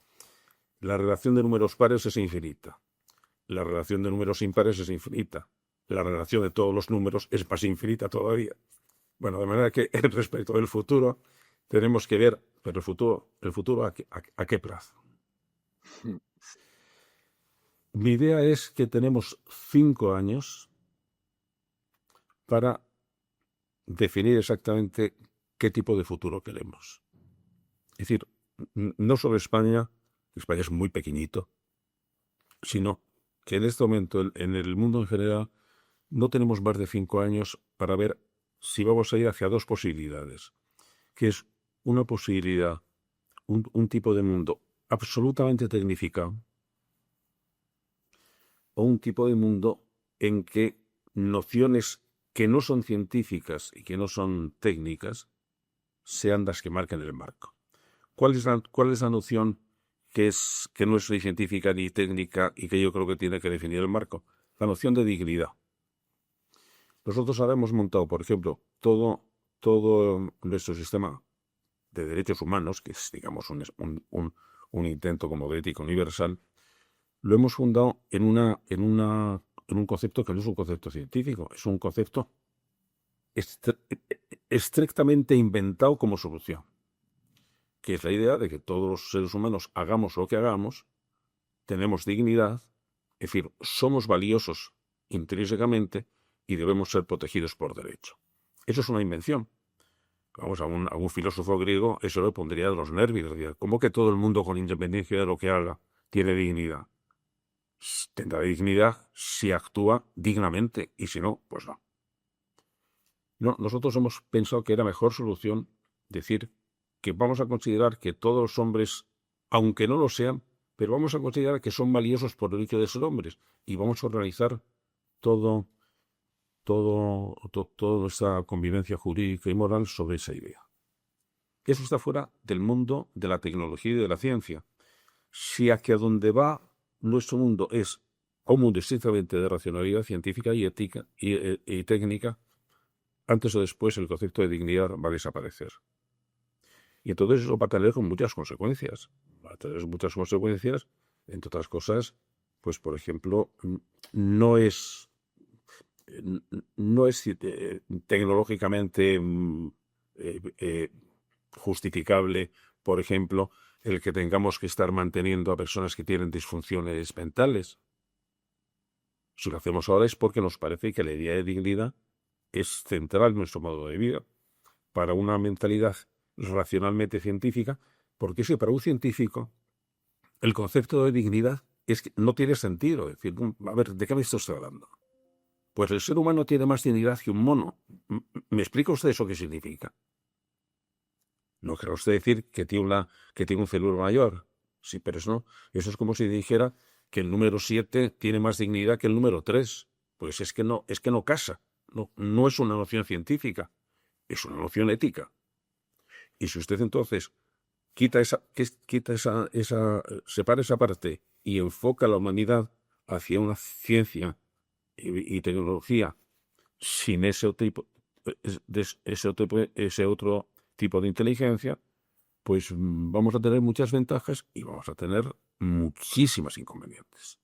La relación de números pares es infinita. La relación de números impares es infinita. La relación de todos los números es más infinita todavía. Bueno, de manera que respecto del futuro tenemos que ver, pero el futuro ¿a qué plazo? Mi idea es que tenemos 5 años para definir exactamente qué tipo de futuro queremos. Es decir, no solo España es muy pequeñito, sino que en este momento, en el mundo en general, no tenemos más de 5 años para ver si vamos a ir hacia 2 posibilidades, que es una posibilidad, un tipo de mundo absolutamente tecnificado, o un tipo de mundo en que nociones que no son científicas y que no son técnicas sean las que marquen el marco. ¿Cuál es la noción que no es ni científica ni técnica y que yo creo que tiene que definir el marco? La noción de dignidad. Nosotros ahora hemos montado, por ejemplo, todo nuestro sistema de derechos humanos, que es, digamos, un un intento como de ética universal, lo hemos fundado en un concepto que no es un concepto científico, es un concepto estrictamente inventado como solución, que es la idea de que todos los seres humanos, hagamos lo que hagamos, tenemos dignidad, es decir, somos valiosos intrínsecamente y debemos ser protegidos por derecho. Eso es una invención. Vamos, a un filósofo griego eso le pondría de los nervios. ¿Cómo que todo el mundo, con independencia de lo que haga, tiene dignidad? Tendrá dignidad si actúa dignamente, y si no, pues no. No, nosotros hemos pensado que era mejor solución decir que vamos a considerar que todos los hombres, aunque no lo sean, pero vamos a considerar que son valiosos por el hecho de ser hombres, y vamos a organizar toda esta convivencia jurídica y moral sobre esa idea. Eso está fuera del mundo de la tecnología y de la ciencia. Si hacia donde va nuestro mundo es un mundo estrictamente de racionalidad científica y ética y técnica, antes o después el concepto de dignidad va a desaparecer. Y entonces eso va a tener muchas consecuencias. Va a tener muchas consecuencias, entre otras cosas, pues por ejemplo, no es tecnológicamente justificable, por ejemplo, el que tengamos que estar manteniendo a personas que tienen disfunciones mentales. Si lo hacemos ahora es porque nos parece que la idea de dignidad es central en nuestro modo de vida. Para una mentalidad racionalmente científica, porque es que para un científico el concepto de dignidad es que no tiene sentido. Es decir, a ver, ¿de qué me estoy hablando? Pues el ser humano tiene más dignidad que un mono. ¿Me explica usted eso qué significa? No querrá usted decir que tiene un cerebro mayor. Sí, pero eso es como si dijera que el número 7 tiene más dignidad que el número 3. Pues es que no casa. No es una noción científica, es una noción ética. Y si usted entonces separa esa parte y enfoca a la humanidad hacia una ciencia y tecnología sin ese otro tipo de inteligencia, pues vamos a tener muchas ventajas y vamos a tener muchísimas inconvenientes.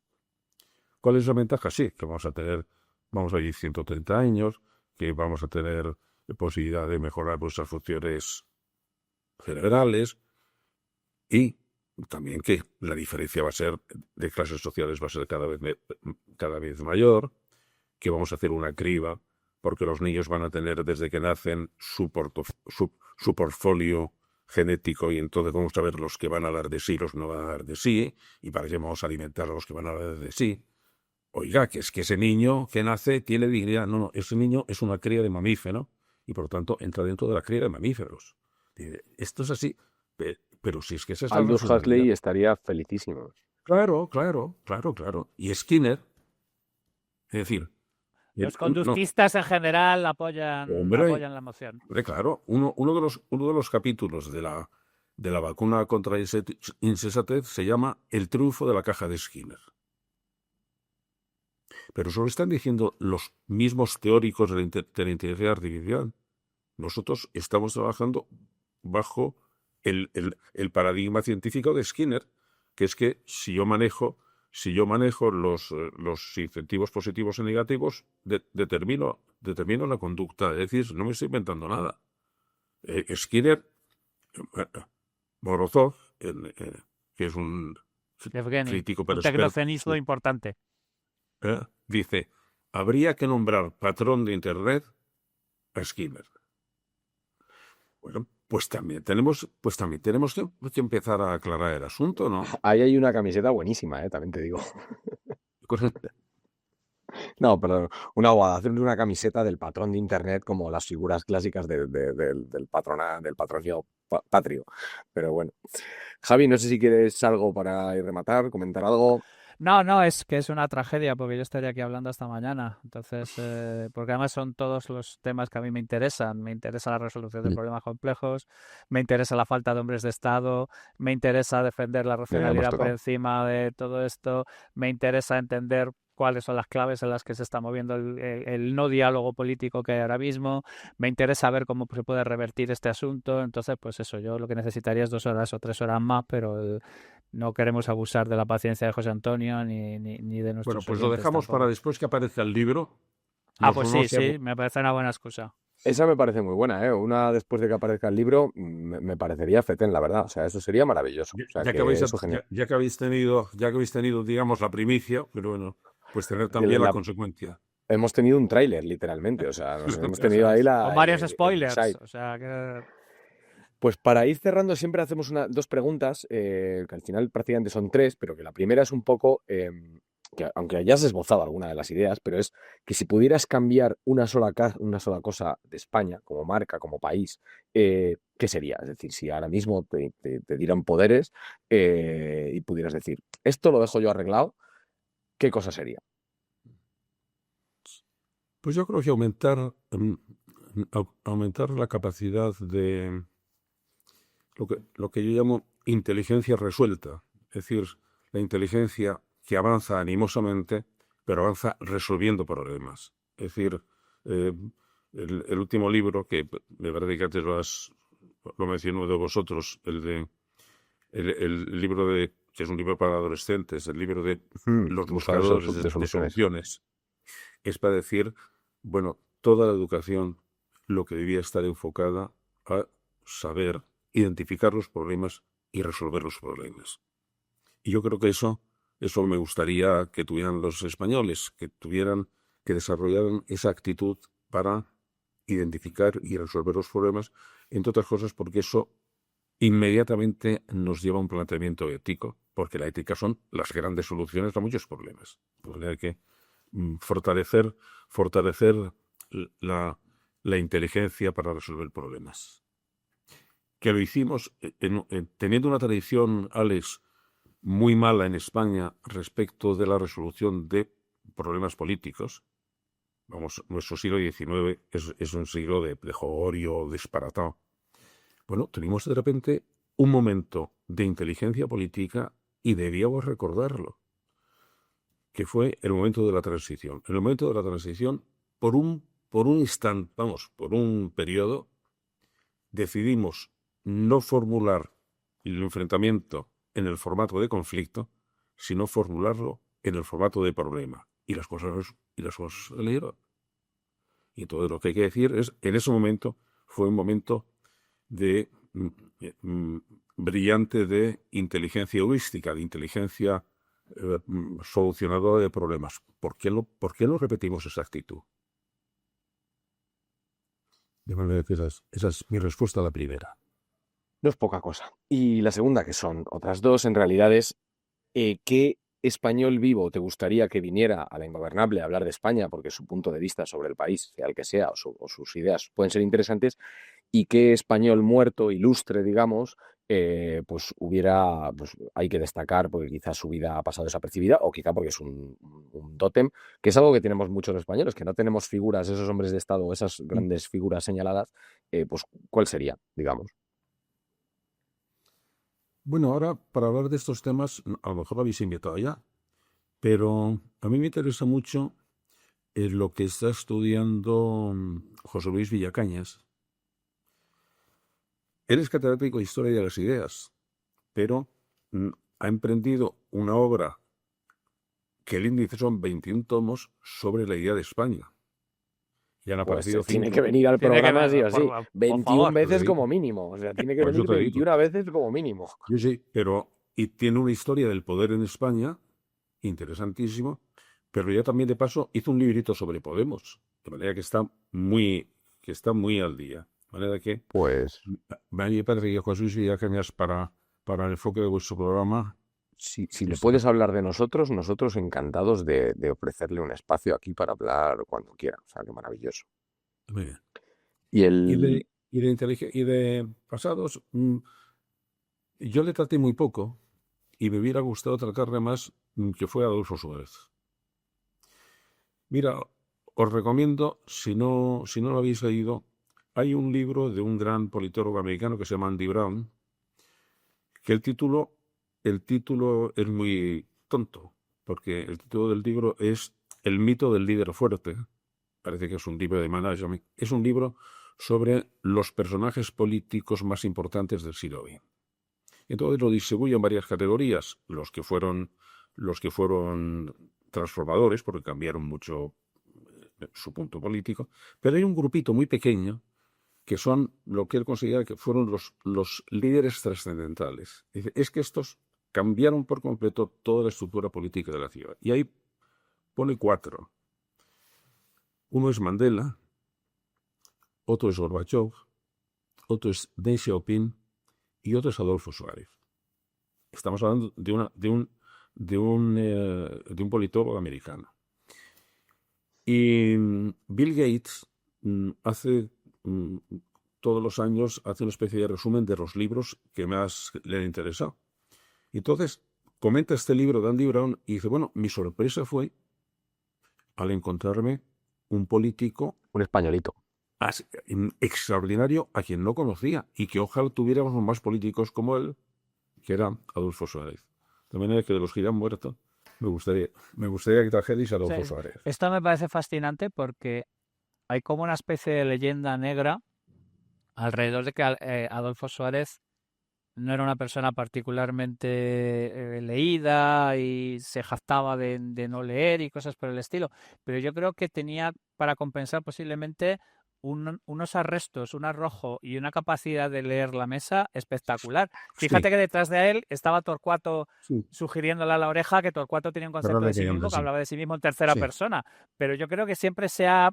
¿Cuál es la ventaja? Sí, que vamos a vivir 130 años, que vamos a tener posibilidad de mejorar nuestras funciones cerebrales y también que la diferencia de clases sociales va a ser cada vez mayor, que vamos a hacer una criba porque los niños van a tener desde que nacen su portfolio genético y entonces vamos a ver los que van a dar de sí, los que no van a dar de sí, y para qué vamos a alimentar a los que van a dar de sí. Oiga, que es que ese niño que nace tiene dignidad. No, ese niño es una cría de mamífero y por lo tanto entra dentro de la cría de mamíferos. Esto es así, pero si es que esa es la Aldous racionalidad. Huxley estaría felicísimo. Claro. Y Skinner, es decir... Los conductistas en general apoyan la moción. Claro, uno de los capítulos de la vacuna contra la insensatez se llama El triunfo de la caja de Skinner. Pero eso lo están diciendo los mismos teóricos de la inteligencia artificial. Nosotros estamos trabajando bajo el paradigma científico de Skinner, que es que si yo manejo los incentivos positivos y negativos, determino la conducta. Es decir, no me estoy inventando nada. Skinner, Morozov, que es un crítico pero un tecnocenista importante, dice, habría que nombrar patrón de Internet a Skinner. Bueno, pues también tenemos que empezar a aclarar el asunto, ¿no? Ahí hay una camiseta buenísima, también te digo. No, perdón, hacer una camiseta del patrón de Internet como las figuras clásicas del patronio patrio. Pero bueno. Javi, no sé si quieres algo para rematar, comentar algo. No, es que es una tragedia porque yo estaría aquí hablando hasta mañana. Entonces, porque además son todos los temas que a mí me interesan. Me interesa la resolución de problemas complejos, me interesa la falta de hombres de Estado, me interesa defender la racionalidad por encima de todo esto, me interesa entender cuáles son las claves en las que se está moviendo el no diálogo político que hay ahora mismo. Me interesa ver cómo se puede revertir este asunto. Entonces, pues eso, yo lo que necesitaría es 2 horas o 3 horas más, pero no queremos abusar de la paciencia de José Antonio ni de Bueno, nuestros pues lo oyentes dejamos para tampoco. después que aparezca el libro. Ah, Nos pues ponemos sí, me parece una buena excusa. Esa me parece muy buena, ¿eh? Una después de que aparezca el libro, me parecería fetén, la verdad. O sea, eso sería maravilloso. O sea, Ya que que eso genial. ya que habéis tenido, digamos, la primicia, pero bueno, pues tener también la La- consecuencia. Hemos tenido un tráiler, literalmente. O sea, hemos tenido Eso ahí es. Con la, varios el spoilers, insight. o sea que... Pues para ir cerrando, siempre hacemos dos preguntas, que al final prácticamente son tres, pero que la primera es un poco, que aunque hayas esbozado alguna de las ideas, pero es que si pudieras cambiar una sola cosa de España, como marca, como país, ¿qué sería? Es decir, si ahora mismo te dieran poderes y pudieras decir, esto lo dejo yo arreglado, ¿qué cosa sería? Pues yo creo que aumentar la capacidad de lo que yo llamo inteligencia resuelta, es decir, la inteligencia que avanza animosamente, pero avanza resolviendo problemas. Es decir, eh, el último libro, que me parece que antes lo mencionó de vosotros, el libro que es un libro para adolescentes, el libro de los Buscar buscadores de de soluciones. soluciones, es para decir, bueno, toda la educación lo que debía estar enfocada a saber identificar los problemas y resolver los problemas. Y yo creo que eso me gustaría que tuvieran los españoles, que desarrollaran esa actitud para identificar y resolver los problemas, entre otras cosas porque eso inmediatamente nos lleva a un planteamiento ético, porque la ética son las grandes soluciones a muchos problemas. De manera que fortalecer la, la inteligencia para resolver problemas. Que lo hicimos teniendo una tradición, Alex, muy mala en España respecto de la resolución de problemas políticos. Vamos, nuestro siglo XIX es un siglo de jolgorio disparatado. Bueno, tuvimos de repente un momento de inteligencia política y debíamos recordarlo, que fue el momento de la transición. En el momento de la transición, por un instante, por un periodo, decidimos no formular el enfrentamiento en el formato de conflicto, sino formularlo en el formato de problema. Y las cosas salieron. Y todo lo que hay que decir es, en ese momento, fue un momento de brillante de inteligencia heurística, de inteligencia solucionadora de problemas. ¿Por qué no repetimos esa actitud? De manera que esa es mi respuesta a la primera. No es poca cosa. Y la segunda, que son otras dos, en realidad es ¿qué español vivo te gustaría que viniera a La Ingobernable a hablar de España? Porque su punto de vista sobre el país, sea el que sea, o sus ideas pueden ser interesantes. ¿Y qué español muerto, ilustre, digamos, pues hay que destacar porque quizás su vida ha pasado desapercibida o quizá porque es un tótem, que es algo que tenemos muchos españoles, que no tenemos figuras, esos hombres de Estado o esas grandes figuras señaladas, pues ¿cuál sería, digamos? Bueno, ahora para hablar de estos temas, a lo mejor lo habéis invitado ya, pero a mí me interesa mucho lo que está estudiando José Luis Villacañas. Él es catedrático de Historia de las Ideas, pero ha emprendido una obra que el índice son 21 tomos sobre la idea de España. Y han Pues aparecido tiene 5. que venir al Tiene que programa sí ver, o sí. por 21 favor. veces como mínimo. O sea, tiene que Por eso venir te digo. 21 veces como mínimo. Sí, pero y tiene una historia del poder en España interesantísimo, pero ya también de paso hizo un librito sobre Podemos, de manera que está muy al día. De manera que Pues a mí me parece que José Luis Villacañas para el enfoque de vuestro programa si le está. puedes hablar de nosotros encantados de ofrecerle un espacio aquí para hablar cuando quiera. O sea, qué maravilloso. Muy bien. Y Y el... y de pasados, yo le traté muy poco y me hubiera gustado tratarle más, que fue Adolfo Suárez. Mira, os recomiendo, si no lo habéis leído, hay un libro de un gran politólogo americano que se llama Andy Brown, que el título es muy tonto, porque el título del libro es El mito del líder fuerte. Parece que es un libro de management. Es un libro sobre los personajes políticos más importantes del siglo XX. Entonces lo distribuyo en varias categorías. Los que fueron transformadores, porque cambiaron mucho su punto político. Pero hay un grupito muy pequeño que son lo que él considera que fueron los líderes trascendentales. Dice, es que estos cambiaron por completo toda la estructura política de la ciudad. Y ahí pone 4. Uno es Mandela, otro es Gorbachev, otro es Deng Xiaoping y otro es Adolfo Suárez. Estamos hablando de un politólogo americano. Y Bill Gates todos los años hace una especie de resumen de los libros que más le han interesado. Y entonces comenta este libro de Andy Brown y dice, bueno, mi sorpresa fue al encontrarme un político, Un españolito. extraordinario a quien no conocía y que ojalá tuviéramos más políticos como él, que era Adolfo Suárez. De manera que de los que ya han muerto, me gustaría que trajerais a Adolfo Suárez. Esto me parece fascinante porque hay como una especie de leyenda negra alrededor de que Adolfo Suárez no era una persona particularmente leída y se jactaba de no leer y cosas por el estilo, pero yo creo que tenía para compensar posiblemente unos arrestos, un arrojo y una capacidad de leer la mesa espectacular. Fíjate que detrás de él estaba Torcuato sugiriéndole a la oreja que Torcuato tenía un concepto de sí mismo, que hablaba de sí mismo en tercera persona, pero yo creo que siempre se ha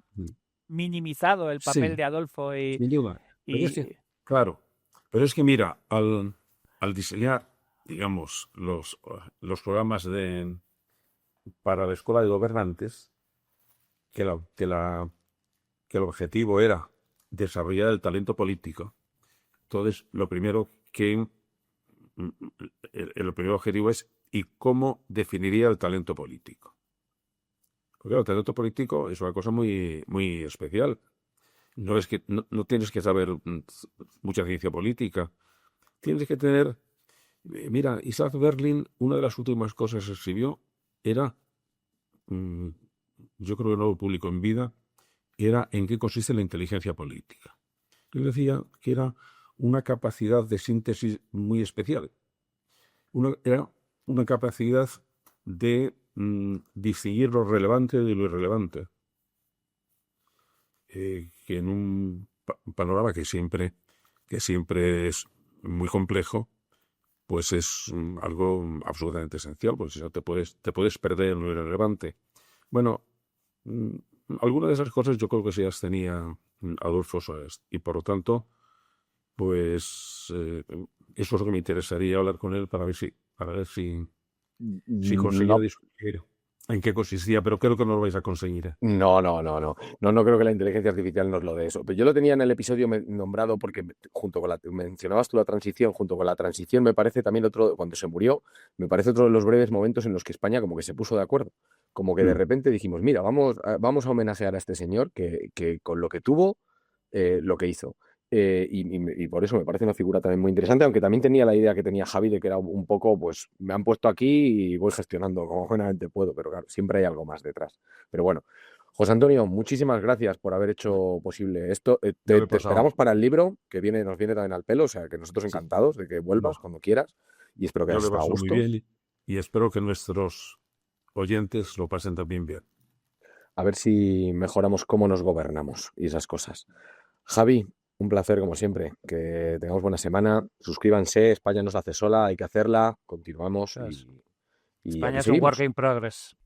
minimizado el papel de Adolfo Claro, pero es que mira, al diseñar, digamos, los programas para la escuela de gobernantes, que el objetivo era desarrollar el talento político, entonces el primer objetivo es ¿y cómo definiría el talento político? Porque el talento político es una cosa muy, muy especial. No es que no tienes que saber mucha ciencia política. Tienes que tener... Mira, Isaac Berlin, una de las últimas cosas que escribió era, yo creo que no lo publicó en vida, era en qué consiste la inteligencia política. Él decía que era una capacidad de síntesis muy especial. Era una capacidad de distinguir lo relevante de lo irrelevante. Que en un panorama que siempre es muy complejo, pues es algo absolutamente esencial, porque si no te puedes perder en lo irrelevante. Bueno, algunas de esas cosas yo creo que sí las tenía Adolfo Suárez, y por lo tanto, pues eso es lo que me interesaría hablar con él para ver si conseguía discutir en qué consistía, pero creo que no lo vais a conseguir. No creo que la inteligencia artificial nos lo dé eso. Pero yo lo tenía en el episodio nombrado porque mencionabas tú la transición, junto con la transición me parece también cuando se murió, me parece otro de los breves momentos en los que España como que se puso de acuerdo. Como que de repente dijimos, mira, vamos a homenajear a este señor que con lo que tuvo, lo que hizo. Y por eso me parece una figura también muy interesante, aunque también tenía la idea que tenía Javi de que era un poco, pues me han puesto aquí y voy gestionando como buenamente puedo, pero claro, siempre hay algo más detrás. Pero bueno, José Antonio, muchísimas gracias por haber hecho posible esto. Te esperamos para el libro, que nos viene también al pelo, o sea que nosotros encantados de que vuelvas cuando quieras y espero que hayas estado a gusto. Muy bien, y espero que nuestros oyentes lo pasen también bien. A ver si mejoramos cómo nos gobernamos y esas cosas. Javi, un placer como siempre, que tengamos buena semana, suscríbanse, España no se hace sola, hay que hacerla, continuamos y España es un work in progress.